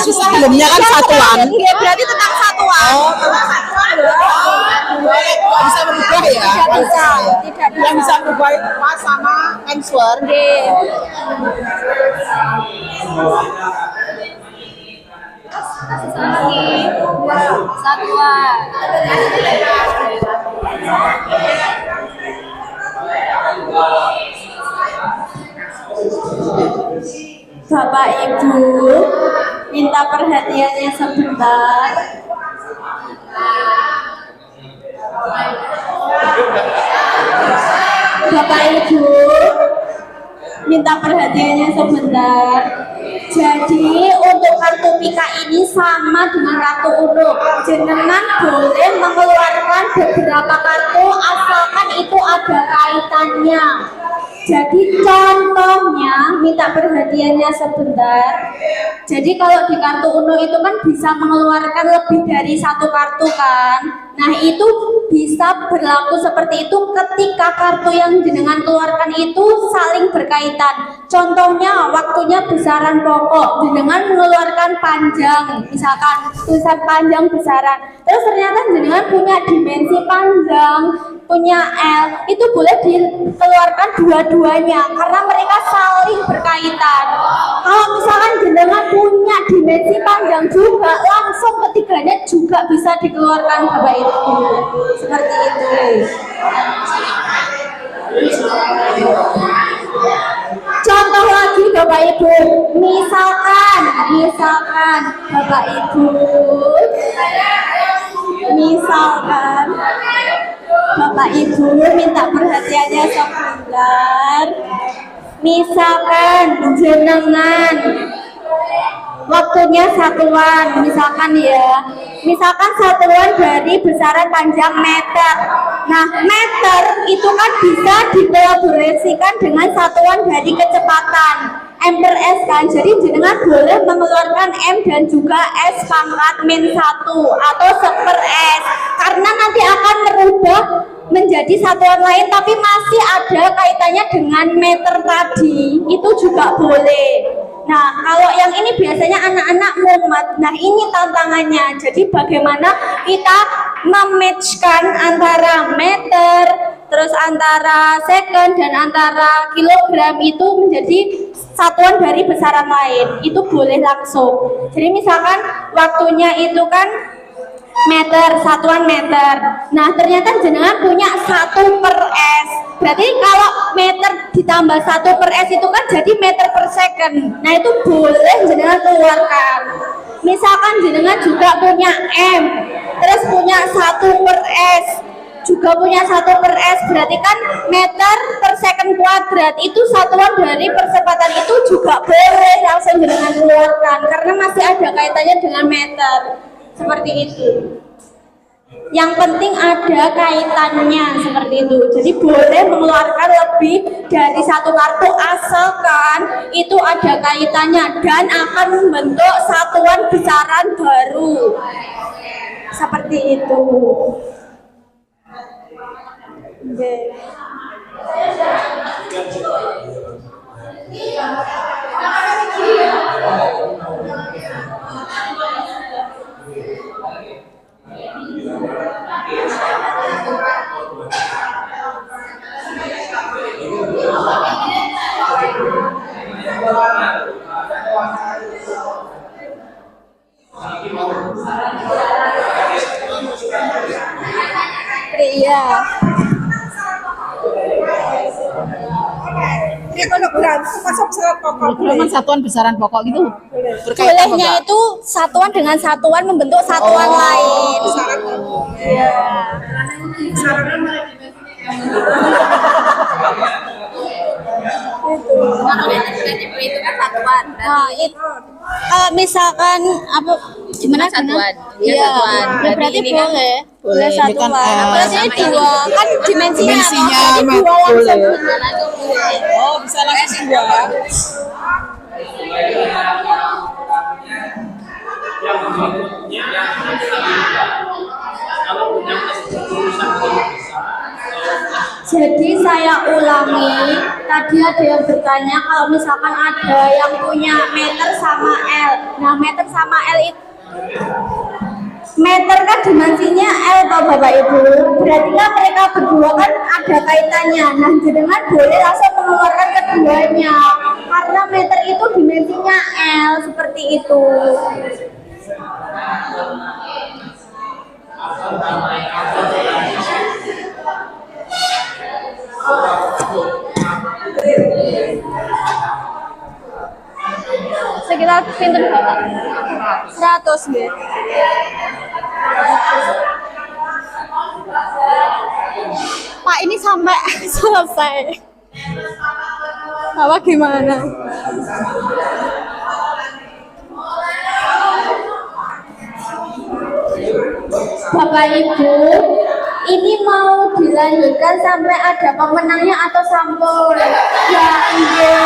Sebelumnya kan satuan. Iya, berarti tentang satuan. Bisa berubah ya. Tidak bisa. Yang bisa berubah itu pas sama answer. Satuan. Bapak Ibu, minta perhatiannya sebentar. Bapak Ibu, minta perhatiannya sebentar. Jadi untuk kartu Pika ini sama dengan kartu unuk. Jenengan boleh mengeluarkan beberapa kartu asalkan itu ada kaitannya. Jadi contohnya, minta perhatiannya sebentar. Jadi kalau di kartu unuk itu kan bisa mengeluarkan lebih dari satu kartu kan. Nah itu bisa berlaku seperti itu ketika kartu yang jenengan keluarkan itu saling berkaitan. Contohnya waktunya besaran pokok, jenengan mengeluarkan panjang, misalkan tulisan panjang besaran. Terus ternyata jenengan punya dimensi panjang, punya L, itu boleh dikeluarkan dua-duanya karena mereka saling berkaitan. Kalau misalkan jenengan punya dimensi panjang juga, langsung ketiganya juga bisa dikeluarkan Bapak Ibu. Seperti itu. Contoh lagi Bapak Ibu, misalkan Bapak Ibu, Bapak Ibu minta perhatiannya sebentar. Misalkan jenengan waktunya satuan, misalkan satuan dari besaran panjang meter. Nah, meter itu kan bisa dikolaborasikan dengan satuan dari kecepatan M/S kan. Jadi jenengan boleh mengeluarkan M dan juga S pangkat -1 atau 1/S karena nanti akan merubah menjadi satuan lain tapi masih ada kaitannya dengan meter tadi. Itu juga boleh. Nah, kalau yang ini biasanya anak-anak mumet. Nah, ini tantangannya. Jadi bagaimana kita mematchkan antara meter, terus antara second dan antara kilogram itu menjadi satuan dari besaran lain. Itu boleh langsung. Jadi misalkan waktunya itu kan meter, satuan meter. Nah, ternyata jenengan punya 1/S. Berarti kalau meter ditambah 1/S itu kan jadi meter per second. Nah, itu boleh jenengan keluarkan. Misalkan jenengan juga punya M, terus punya 1/S, juga punya 1/S, berarti kan meter per second kuadrat. Itu satuan dari percepatan itu juga boleh langsung jenengan keluarkan karena masih ada kaitannya dengan meter. Seperti itu. Yang penting ada kaitannya seperti itu. Jadi boleh mengeluarkan lebih dari satu kartu asalkan itu ada kaitannya dan akan membentuk satuan besaran baru. Seperti itu. Oke. Iya. Dia kalau berantem masuk besaran pokok. Memang satuan besaran pokok gitu. Berkaitan Bolehnya enggak? itu satuan dengan satuan membentuk satuan lain. Besaran pokok. Iya. Besaran mana Itu kan satuan. Nah, kalau misalkan apa gimana Satuan. Dia Iya. satuan. Ya, berarti ini kan boleh. Boleh Ini satuan. kan, Apalagi sama ini. dua kan dimensinya Dimensinya apa? Jadi dua boleh. langsung. Oh, bisa langsung dua. Jadi saya ulangi, tadi ada yang bertanya kalau misalkan ada yang punya meter sama L. Nah, meter sama L itu meter kan dimensinya L toh Bapak Ibu. Berarti kan mereka berdua kan ada kaitannya. Nah, jenengan boleh langsung mengeluarkan keduanya. Karena meter itu dimensinya L seperti itu. Sekitar pinter berapa? 100 gitu. Pak ini sampai selesai. Apa gimana? Bapak Ibu, ini mau dilanjutkan sampai ada pemenangnya atau sampul? Ya, iya.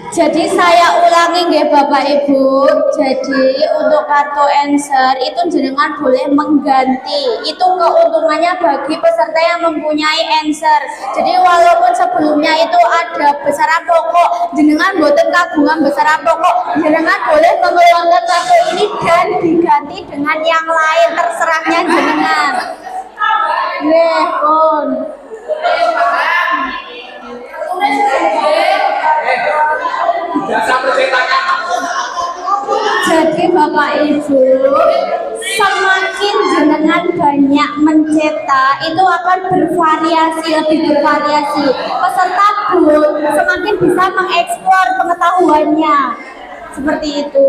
Jadi saya ulangi nggih Bapak Ibu. Jadi untuk kartu answer itu jenengan boleh mengganti. Itu keuntungannya bagi peserta yang mempunyai answer. Jadi walaupun sebelumnya itu ada besaran pokok, jenengan boten kagungan besaran pokok, jenengan boleh mengeluarkan kartu ini dan diganti dengan yang lain, terserahnya jenengan. Nggih, pun. Jadi Bapak Ibu, semakin jenengan banyak mencetak itu akan bervariasi, lebih bervariasi. Peserta pun semakin bisa mengeksplor pengetahuannya. Seperti itu.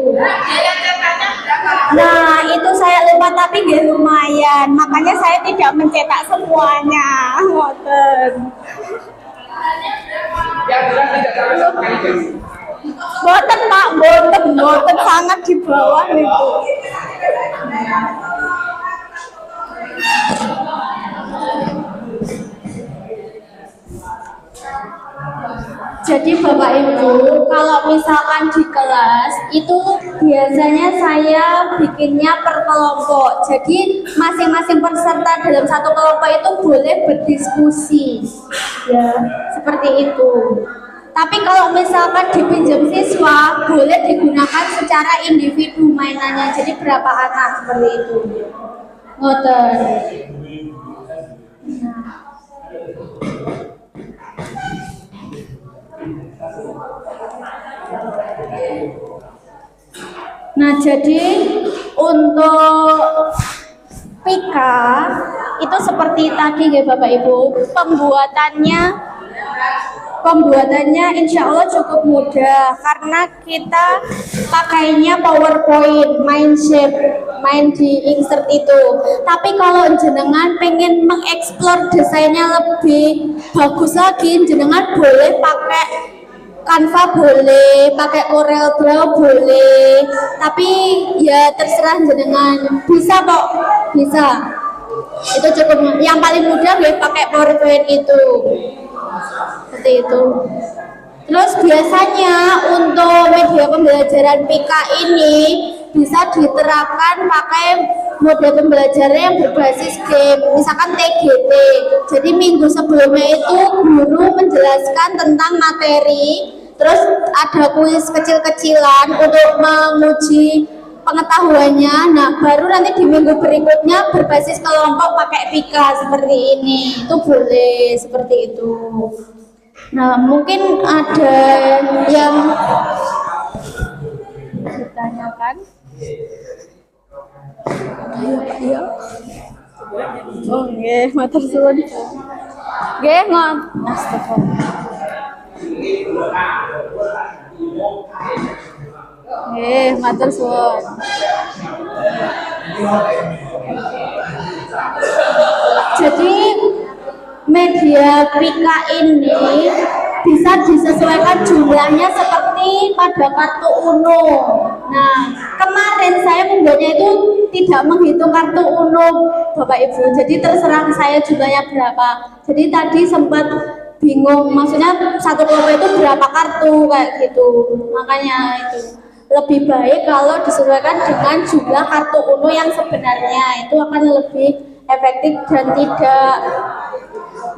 Nah, itu saya lupa tapi nggak lumayan. Makanya saya tidak mencetak semuanya. Ngoten. Boten Pak, boten sangat di bawah itu. Jadi Bapak Ibu, kalau misalkan di kelas itu biasanya saya bikinnya per kelompok. Jadi masing-masing peserta dalam satu kelompok itu boleh berdiskusi. Ya, seperti itu. Tapi kalau misalkan dipinjam siswa, boleh digunakan secara individu mainannya. Jadi berapa anak seperti itu. Ngoten. Nah, jadi untuk pika itu seperti tadi ya Bapak Ibu, pembuatannya insya Allah cukup mudah karena kita pakainya PowerPoint, main di insert itu. Tapi kalau jenengan pengen mengeksplor desainnya lebih bagus lagi, jenengan boleh pakai Canva, boleh pakai Corel Draw, boleh, tapi ya terserah jenengan. Bisa kok, bisa. Itu cukup. Yang paling mudah ya pakai PowerPoint itu. Seperti itu. Terus biasanya untuk media pembelajaran Pika ini bisa diterapkan pakai model pembelajaran yang berbasis game, misalkan TGT. Jadi minggu sebelumnya itu guru menjelaskan tentang materi, terus ada kuis kecil-kecilan untuk menguji pengetahuannya. Nah, baru nanti di minggu berikutnya berbasis kelompok pakai Pika seperti ini. Itu boleh seperti itu. Nah, mungkin ada yang ditanyakan. Iya. Oh, nggih, matur suwun. Nggih, ngon. Astagfirullah. Nggih, matur suwun. Jadi media Pika ini bisa disesuaikan jumlahnya seperti pada kartu Uno. Nah, kemarin saya membuatnya itu tidak menghitung kartu Uno, Bapak Ibu. Jadi terserah saya jumlahnya berapa. Jadi tadi sempat bingung, maksudnya satu kelompok itu berapa kartu kayak gitu. Makanya itu lebih baik kalau disesuaikan dengan jumlah kartu Uno yang sebenarnya, itu akan lebih efektif dan tidak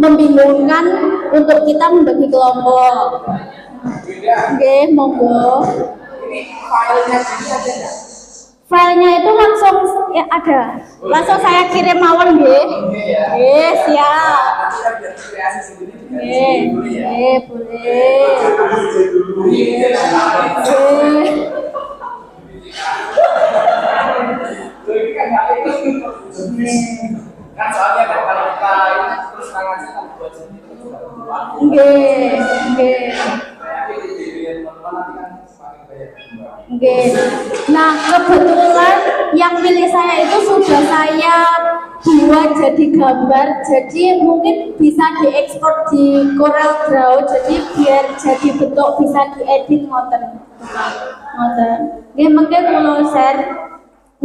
membingungkan untuk kita membagi kelompok. Oke, monggo. Filenya itu langsung ya ada. Langsung saya kirim mawon nggih. Nggih, siap. Nggih, boleh. Kan soalnya kalau kita ini terus tangan kan buat sendiri. Nggih. Nggih. Nah, kebetulan yang milik saya itu sudah saya buat jadi gambar, jadi mungkin bisa diekspor di Corel Draw, jadi biar jadi bentuk bisa diedit ngoten. Nggih, mungkin kalau share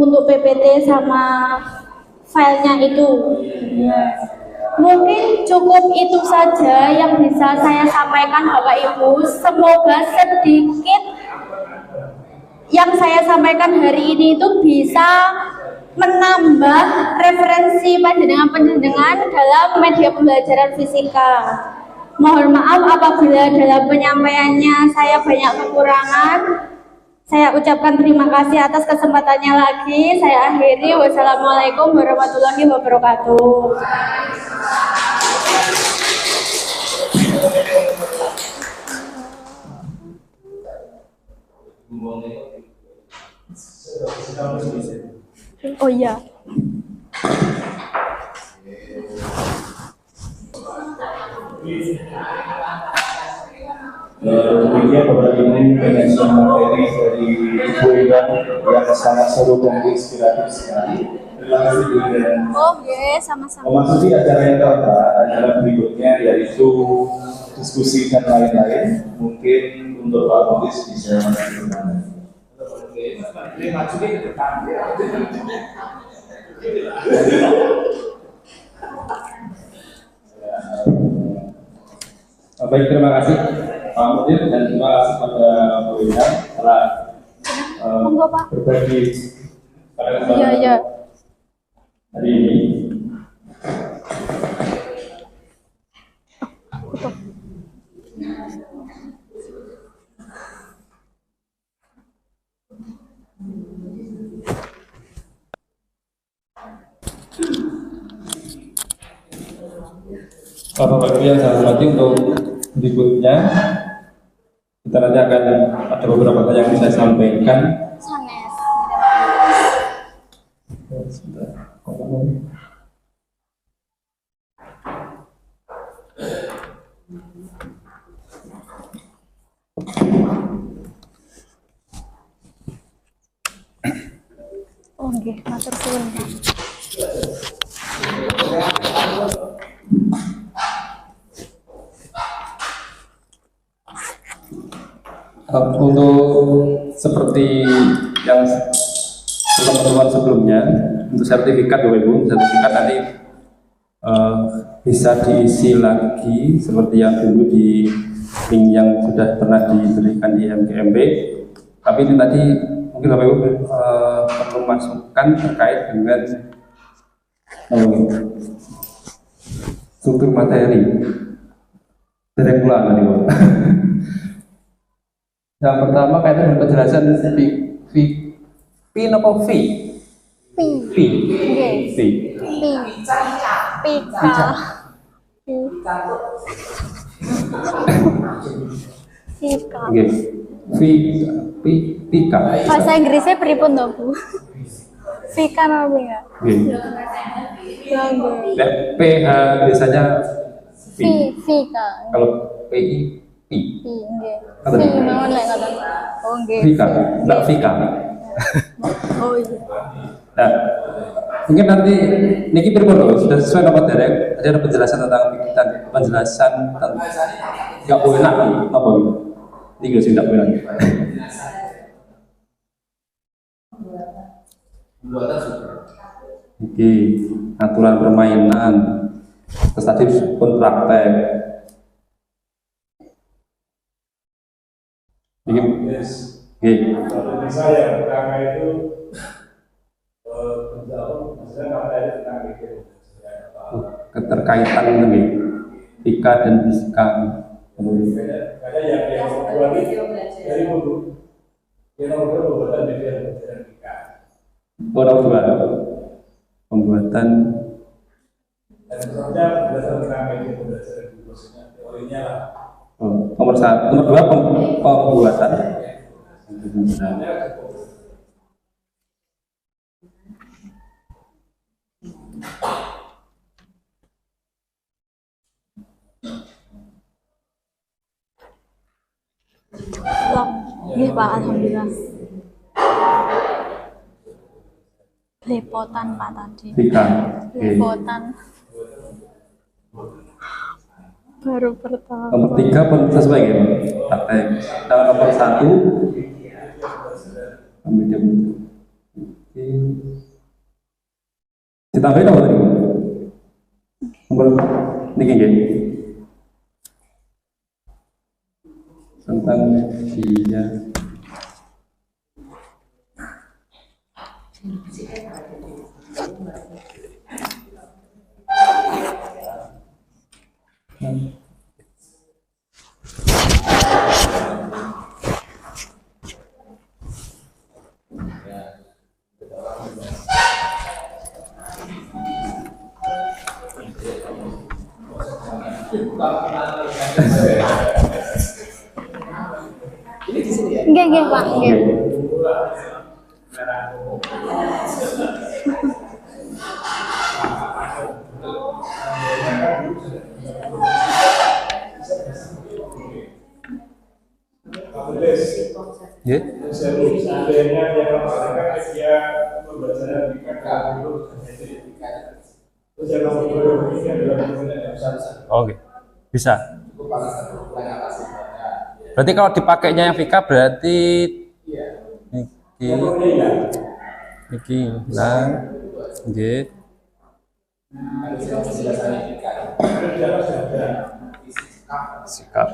untuk PPT sama filenya itu. Mungkin cukup itu saja yang bisa saya sampaikan Bapak Ibu. Semoga sedikit yang saya sampaikan hari ini itu bisa menambah referensi panjenengan dalam media pembelajaran fisika. Mohon maaf apabila dalam penyampaiannya saya banyak kekurangan. Saya ucapkan terima kasih atas kesempatannya lagi. Saya akhiri. Wassalamualaikum warahmatullahi wabarakatuh. Oh iya. Demikian Bapak Ibu penyajian materi dari Ibu Iwan yang sangat seru dan inspiratif sekali. Terima kasih Bu Iwan. Oke, sama-sama. Memasuki acara yang keempat, acara berikutnya yaitu diskusi dan lain-lain. Mungkin untuk Pak Mutis bisa menyampaikan. Baik, terima kasih Pak Mudir dan terima kasih pada Bu Ina telah Monggo, Pak. berbagi pada kesempatan Iya. hari ini. Bapak Ibu yang saya hormati, untuk berikutnya kita nanti akan ada beberapa hal yang bisa saya sampaikan. Sebentar. Oh nggih, matur suwun. Untuk seperti yang teman-teman sebelumnya, untuk sertifikat Bapak Ibu, sertifikat nanti bisa diisi lagi seperti yang dulu di link yang sudah pernah diberikan di MGMP. Tapi ini tadi mungkin Bapak Ibu perlu masukkan terkait dengan struktur materi. Dari pulang tadi Bapak. Yang pertama kaitan dengan penjelasan Pika. Oke. Vika. Bahasa Inggrisnya pripun to, Bu? Vika apa ya? Nah, PH biasanya V. Vika. Kalau PI P. Nggih. Apa itu? Mawon lek ngoten. Oh nggih. Vika, enggak Vika. Oh iya. Nah, mungkin nanti niki pripun lho, sudah sesuai nama derek, tadi ada penjelasan tentang pikiran, penjelasan tentang nggak boleh nak apa gitu. Ini gue sih nggak boleh. Oke, aturan permainan, terus tadi pun praktek. Ini, oke. Kalau misalnya yang pertama itu maksudnya materi tentang itu Keterkaitan ini, Vika dan fisika. karena yang kedua ini dari dulu yang nomor dua pembuatan media dan Vika Nomor 2, pembuatan dan seterusnya berdasarkan tentang media berdasarkan maksudnya teorinya lah. nomor 1, nomor 2 pembuatan. Nggih Pak, alhamdulillah. Lepotan Pak tadi. Vika. Oke. Lepotan. Baru pertama. Nomor 3 pun sesuai ya, praktek. Dan nomor 1 ambil jam. Oke. Ditambahin apa tadi? Nomor ini gini. Tentang media. Nggih Pak, nggih. Ya. Seandainya dia mengatakan dia membaca Vika dulu terus yang nomor dua ini adalah yang besar. Oke, bisa. Berarti kalau dipakainya yang Vika berarti iki lah, nggih. Sikap.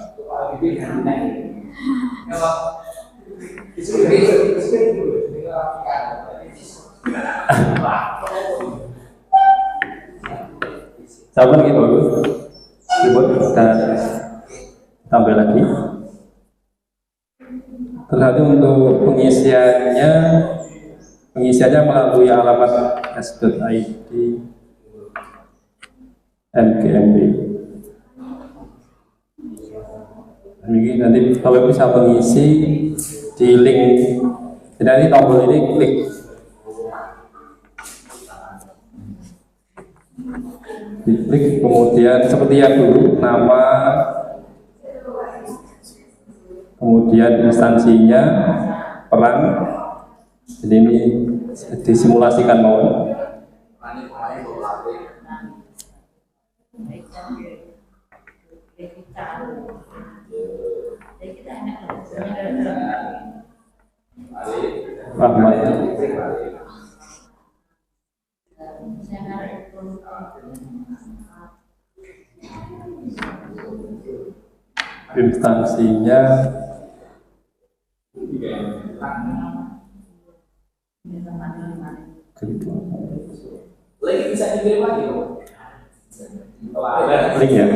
Sabar gitu, dibuat kita tambah lagi. Terus untuk pengisiannya melalui alamat s.id mgmp. Ini nanti kalau bisa mengisi di link, jadi nanti tombol ini klik. Diklik kemudian seperti yang dulu, nama, kemudian instansinya, peran. Jadi ini disimulasikan mau. Rahmat. Instansinya Lagi bisa dikirim lagi link ya.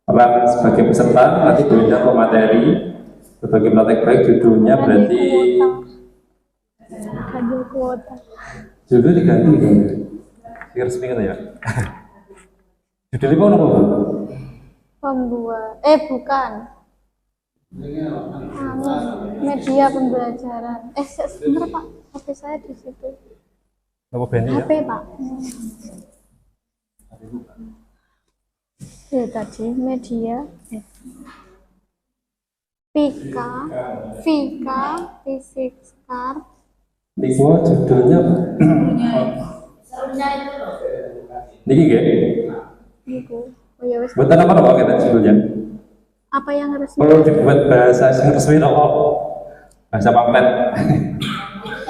Peran sebagai peserta nanti berita materi berbagai praktek baik, judulnya berarti Kuota. judul diganti kan? Resmi kan ya? Judulnya apa nama? Pembuat. Bukan. Media pembelajaran. Sebentar Pak, HP saya di situ. Apa Benny ya? HP Pak. Ya tadi media. Vika, Fisikar. Niku judulnya apa? Niki nggih. Niku. Oh ya wis. Buatan apa kita judulnya? Apa yang resmi? Perlu dibuat bahasa yang resmi apa? Bahasa pamflet.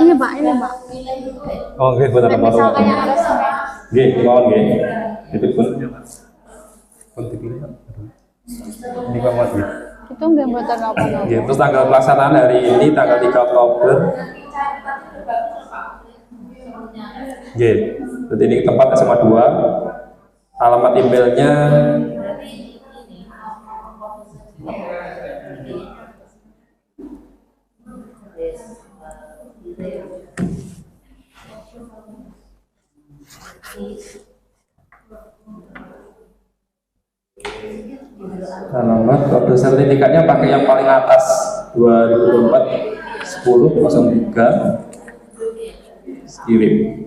Ini Pak, ini Pak. Oh, nggih buatan apa? Misalkan yang resmi. Nggih, mawon nggih. Itu pun dipilih. Ini Pak Mas. Itu nggak buatan apa-apa. Nggih, terus tanggal pelaksanaan hari ini tanggal 3 Oktober. Nggih. Jadi ini tempat SMA 2. Alamat emailnya alamat kode sertifikatnya pakai yang paling atas 2024 1003 kirim.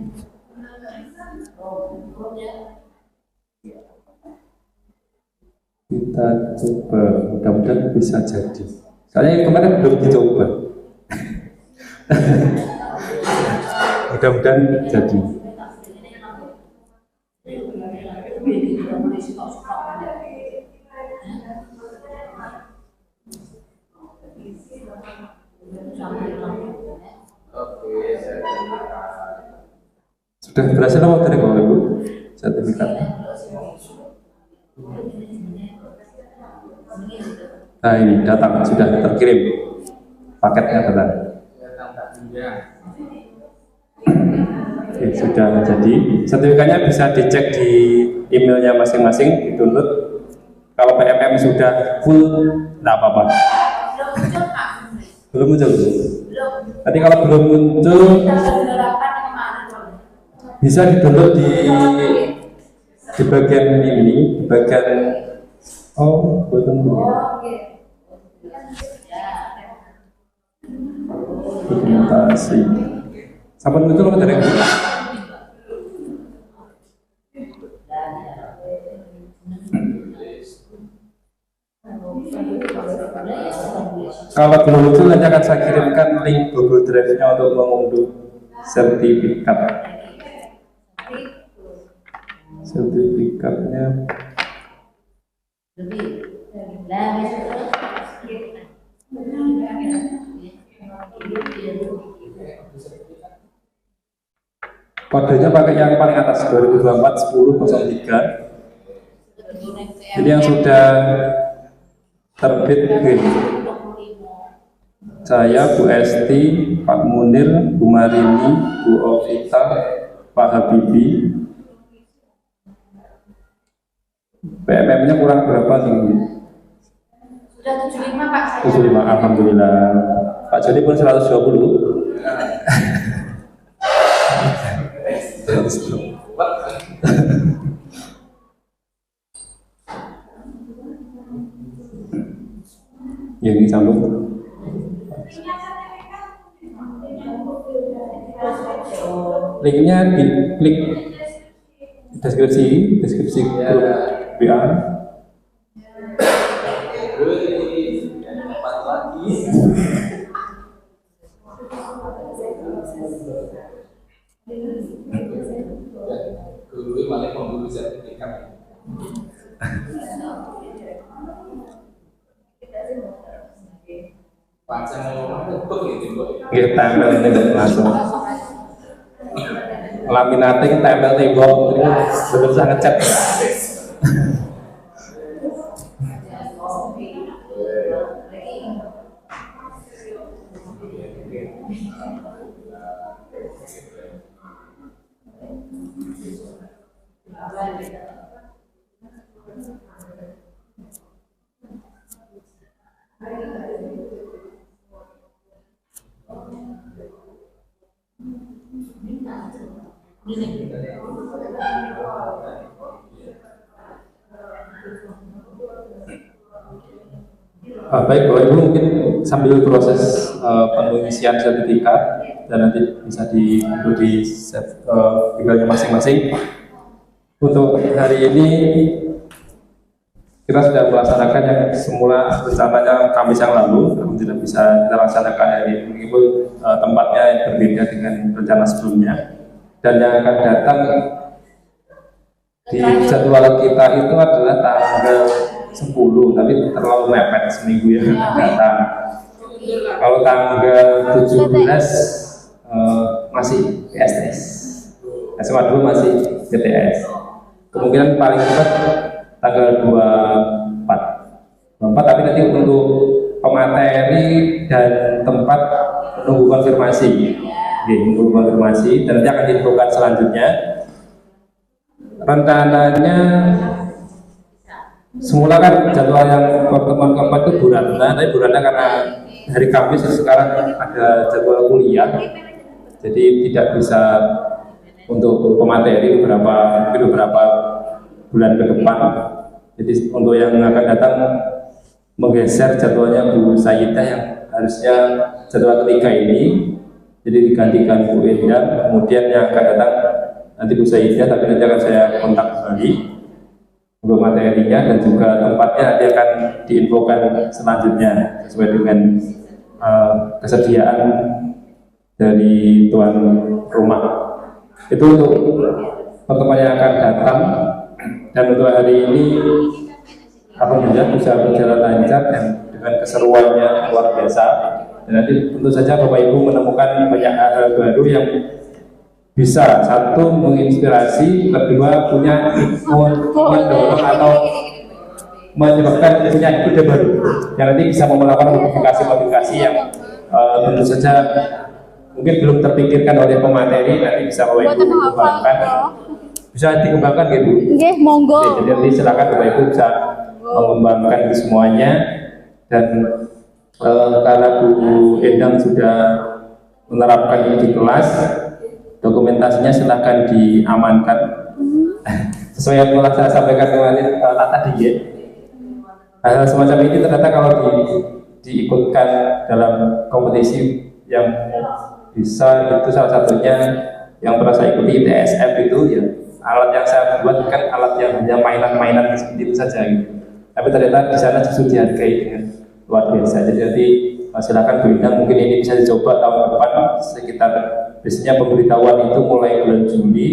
Kita coba, mudah-mudahan bisa jadi. Soalnya kemarin belum dicoba. Mudah-mudahan jadi. Sudah berhasil apa dari Bapak Ibu? Sertifikatnya. Nah ini datang, sudah terkirim paketnya datang. Oke, sudah jadi. Sertifikatnya bisa dicek di emailnya masing-masing, di-download. Kalau PMM sudah full, tidak apa-apa. Belum muncul. Nanti kalau belum muncul, bisa di-download di bagian ini, di bagian button dokumentasi. Sampai muncul apa dari? Kalau belum muncul nanti akan saya kirimkan link Google Drive-nya untuk mengunduh sertifikat. Sertifikatnya kodenya pakai yang paling atas 2024 1003. Ini yang sudah terbit gini. Saya, Bu Esti, Pak Munir, Bu Marini, Bu Ovita, Pak Habibi. PMM-nya kurang berapa nih? Sudah 75 Pak. 75, alhamdulillah. Pak Joni pun 120. Ya ini sambung. Linknya diklik deskripsi grup WA. Guru malah pemburu sertifikat. Kita tempel ini langsung. Laminating tempel tembok ini benar sangat cat. Baik, Bapak Ibu mungkin sambil proses pengisian sertifikat dan nanti bisa diunduh di tinggalnya masing-masing. Untuk hari ini kita sudah melaksanakan yang semula rencananya Kamis yang lalu, namun tidak bisa kita laksanakan hari ini meskipun tempatnya yang berbeda dengan rencana sebelumnya. Dan yang akan datang di jadwal kita itu adalah tanggal 10, tapi terlalu mepet seminggu yang akan datang. Kalau tanggal 17 masih PSTS, SMA 2 masih PTS. Kemungkinan paling cepat tanggal 24, tapi nanti untuk pemateri dan tempat menunggu konfirmasi. Menunggu konfirmasi dan nanti akan diinfokan selanjutnya. Rencananya semula kan jadwal yang pertemuan keempat itu Bu Ratna, tapi Bu Ratna karena hari Kamis sekarang ada jadwal kuliah, jadi tidak bisa untuk pemateri beberapa bulan ke depan. Jadi untuk yang akan datang menggeser jadwalnya Bu Sayyidah yang harusnya jadwal ketiga ini, jadi digantikan Bu Endang. Kemudian yang akan datang nanti Bu Sayyidah, tapi nanti akan saya kontak kembali untuk materinya dan juga tempatnya nanti akan diinfokan selanjutnya sesuai dengan kesediaan dari tuan rumah. Itu untuk pertemuan yang akan datang. Dan untuk hari ini alhamdulillah bisa berjalan lancar dan dengan keseruannya luar biasa. Dan nanti tentu saja Bapak Ibu menemukan banyak hal baru yang bisa, satu menginspirasi, kedua punya mendorong atau menyebabkan punya ide baru yang nanti bisa melakukan modifikasi yang tentu saja mungkin belum terpikirkan oleh pemateri, nanti bisa Bapak Ibu kembangkan, bisa dikembangkan gitu. Oke, monggo. Jadi nanti silakan Bapak Ibu bisa mengembangkan semuanya. Dan karena Bu Endang sudah menerapkan ini di kelas, dokumentasinya silahkan diamankan sesuai yang telah saya sampaikan kemarin tadi ya. Hal semacam ini ternyata kalau diikutkan dalam kompetisi yang bisa, itu salah satunya yang pernah saya ikuti TSF itu ya, alat yang saya buat kan alat yang hanya mainan-mainan seperti itu saja gitu. Tapi ternyata di sana justru dihargai dengan luar biasa. Jadi silakan Bu Endang, mungkin ini bisa dicoba tahun depan sekitar, biasanya pemberitahuan itu mulai bulan Juli,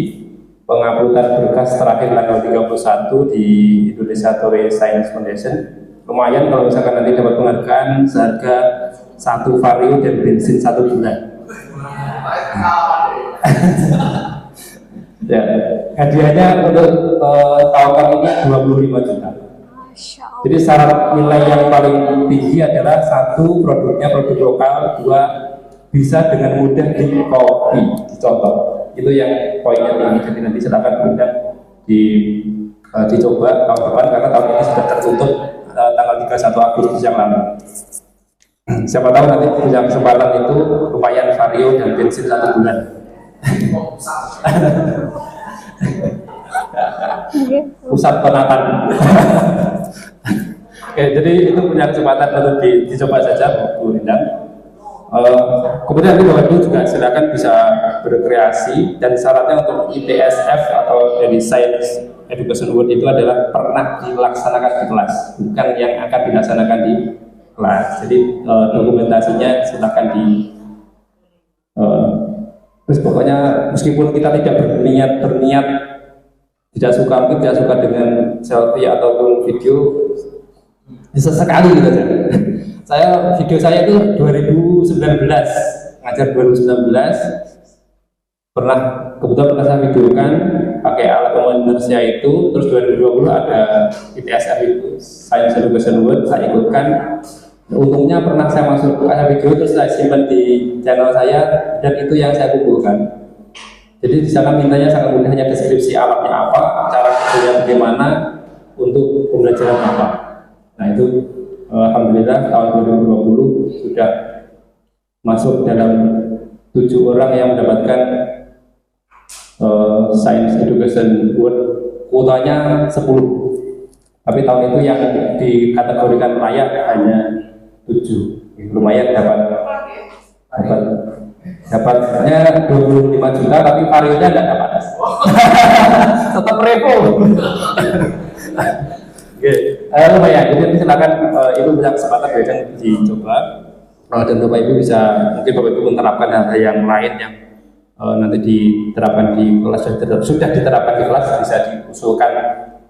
penguploadan berkas terakhir tanggal 31 di Indonesia Toray Science Foundation. Lumayan kalau misalkan nanti dapat penghargaan seharga 1 vario dan bensin 1 bulan. Ya, hadiahnya untuk tahun ini 25 juta. Jadi syarat nilai yang paling tinggi adalah satu, produknya produk lokal, dua, bisa dengan mudah di copy, dicontoh. Itu yang poinnya tinggi. Jadi nanti silakan mudah dicoba tahun depan, karena tahun ini sudah tertutup tanggal 31 Agustus yang lalu. Siapa tahu nanti punya kesempatan itu lumayan vario dan bensin 1 bulan. Pusat penatan. Oke, jadi itu punya kesempatan untuk dicoba saja Bu Endang. Kemudian nanti Bapak Ibu juga silakan bisa berkreasi, dan syaratnya untuk ITSF atau dari Science Education Award itu adalah pernah dilaksanakan di kelas, bukan yang akan dilaksanakan di kelas. Jadi dokumentasinya silakan terus pokoknya meskipun kita tidak berniat tidak suka dengan selfie ataupun video, bisa sekali gitu aja. Video saya itu 2019, ngajar 2019, kebetulan pernah saya videokan pakai alat pemonitornya itu. Terus 2020 ada ITSF itu, Science Education Award, saya ikutkan. Untungnya pernah saya masuk ke video, terus saya simpan di channel saya, dan itu yang saya kumpulkan. Jadi di sana mintanya sangat mudah, hanya deskripsi alatnya apa, cara kerjanya bagaimana, untuk pembelajaran apa. Nah itu alhamdulillah tahun 2020 sudah masuk dalam 7 orang yang mendapatkan Science Education Award. Kuotanya 10, tapi tahun itu yang dikategorikan layak hanya lumayan dapatnya 25 juta tapi varionya nggak dapat. Tetap repo. Oke, lumayan. Jadi silakan ibu punya kesempatan berikan dicoba. Dan Bapak Ibu bisa mungkin Bapak Ibu menerapkan hal yang lain yang nanti diterapkan di kelas, sudah diterapkan di kelas, bisa diusulkan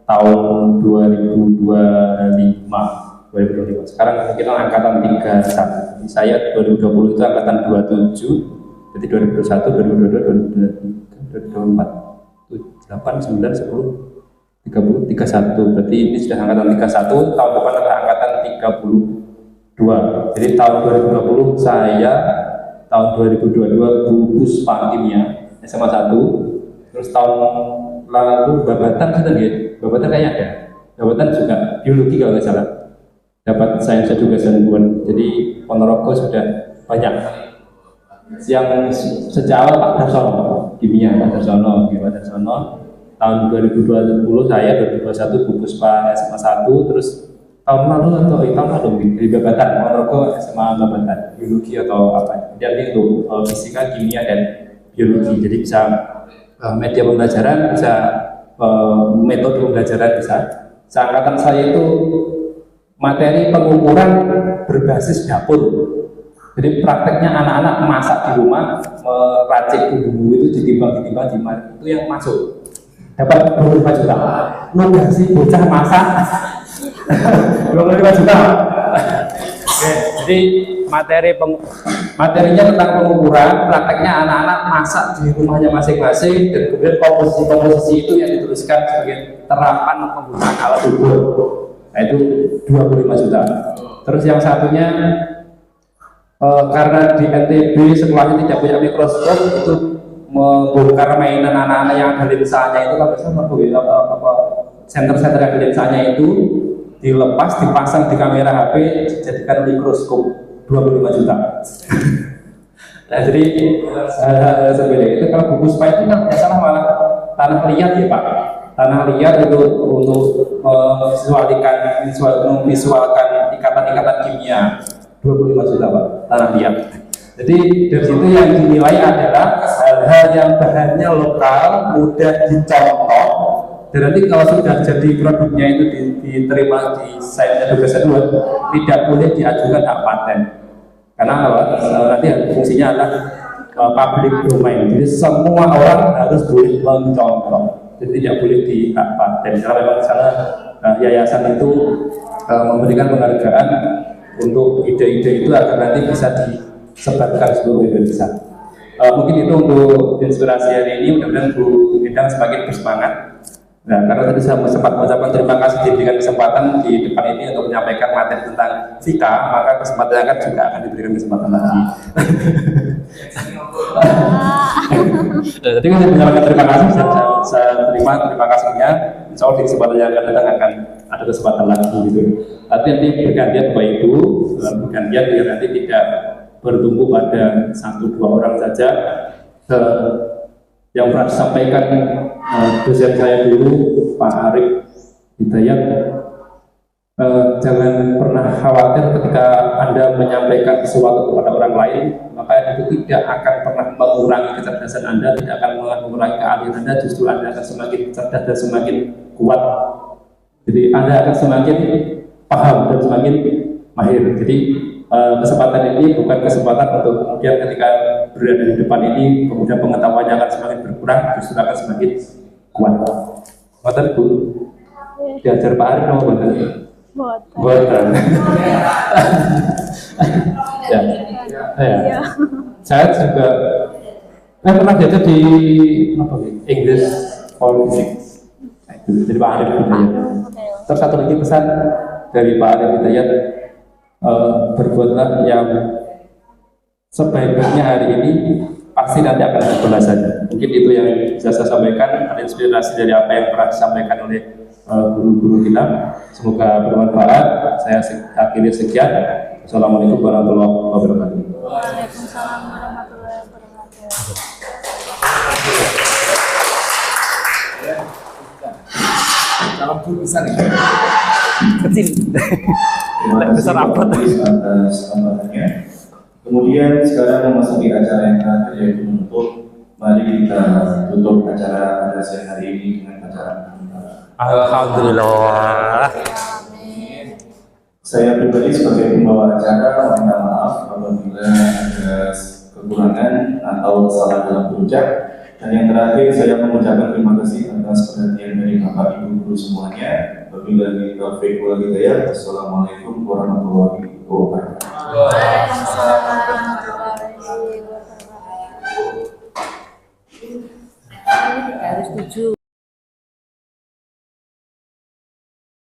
tahun 2025. Sekarang kita angkatan 31. Saya 2020 itu angkatan 27. Jadi 2021, 2022, 2023, 2024, 8, 9, 10, 30, 31. Berarti ini sudah angkatan 31. Tahun depan adalah angkatan 32. Jadi tahun 2020 saya, tahun 2022 Bu Puspa Kimia SMA 1. Terus tahun lalu Babatan sudah ya? Babatan kayaknya ada. Babatan juga biologi kalau nggak salah. Dapat sains education buat. Jadi Ponorogo sudah banyak. Yang sejak awal Pak Darsono Kimia, Pak Darsono. Tahun 2020 saya 2021 Bu Puspa SMA 1. Terus tahun lalu di Babatan, Ponorogo SMA Babatan, biologi atau apa. Jadi itu fisika, kimia dan biologi. Jadi bisa media pembelajaran, bisa metode pembelajaran bisa. Seangkatan saya itu materi pengukuran berbasis dapur. Jadi prakteknya anak-anak masak di rumah, meracik bumbu itu ditimbang-timbang itu yang masuk. Dapat 25 juta. Nugasi bocah masak 25 juta. Oke, jadi materinya tentang pengukuran, prakteknya anak-anak masak di rumahnya masing-masing, dan kemudian komposisi itu yang dituliskan sebagai terapan penggunaan alat ukur. Nah itu 25 juta. Terus yang satunya karena di NTB sekolahnya tidak punya mikroskop, itu membongkar mainan anak-anak yang ada lensanya itu, kalau senter-senter yang ada lensanya itu dilepas, dipasang di kamera HP, dijadikan mikroskop 25 juta. Nah jadi sebenarnya itu kalau buku SPA itu kan biasanya malah tanah liat ya Pak. Tanah liat itu untuk memvisualkan ikatan-ikatan kimia 25 juta Pak, tanah liat. Jadi dari situ yang dinilai adalah hal-hal yang bahannya lokal, mudah dicontoh, dan nanti kalau sudah jadi produknya itu diterima di Science Education Award, tidak boleh diajukan hak paten. Karena nanti fungsinya adalah public domain. Jadi semua orang harus boleh mencontoh. Jadi tidak boleh di hak paten. Karena memang sana yayasan itu memberikan penghargaan untuk ide-ide itu agar nanti bisa disebarkan seluruh Indonesia. Mungkin itu untuk inspirasi hari ini. Mudah-mudahan Bu Endang semakin bersemangat. Nah, karena tadi saya sempat mengucapkan terima kasih diberikan kesempatan di depan ini untuk menyampaikan materi tentang fisika, maka kesempatan juga akan diberikan kesempatan lagi. Jadi saya menyampaikan terima kasih, saya terima kasihnya. Insya Allah di kesempatan yang akan datang akan ada kesempatan lagi gitu. Tapi nanti bergantian Bapak Ibu, bergantian biar nanti tidak bertumbuh pada 1-2 orang saja. Yang pernah disampaikan dosen saya dulu Pak Arif Hidayat, jangan pernah khawatir ketika Anda menyampaikan sesuatu kepada orang lain, maka itu tidak akan pernah mengurangi kecerdasan Anda, tidak akan mengurangi keahlian Anda, justru Anda akan semakin cerdas dan semakin kuat. Jadi Anda akan semakin paham dan semakin mahir. Jadi kesempatan ini bukan kesempatan untuk kemudian ketika berada di depan ini kemudian pengetahuannya akan semakin berkurang, justru akan semakin kuat. Boten Bu, diajar Pak Arif mau boten? Boten. Ya. Saya juga pernah diajar di English Politics. Jadi Pak Arif Hidayat. Terus satu lagi pesan dari Pak Arif Hidayat, berbuatlah yang sebaik-baiknya hari ini, pasti nanti akan ada balasannya. Mungkin itu yang bisa saya sampaikan, terinspirasi dari apa yang pernah disampaikan oleh guru-guru kita. Semoga bermanfaat. Saya akhiri sekian. Assalamualaikum warahmatullahi wabarakatuh. Waalaikumsalam warahmatullahi wabarakatuh. Salam guru besar ya. Kecil. Terima kasih Besar Pak apa? Majelis atas tambahannya. Kemudian sekarang memasuki acara yang terakhir, yaitu menutup. Mari kita tutup acara pada siang hari ini dengan bacaan Al-Fatihah. Alhamdulillah. Saya pribadi sebagai pembawa acara meminta maaf apabila ada kekurangan atau salah dalam berucap. Dan yang terakhir saya mengucapkan terima kasih atas perhatian dari Bapak Ibu guru semuanya. Wabillahi taufiq wal hidayah. Wassalamualaikum warahmatullahi wabarakatuh.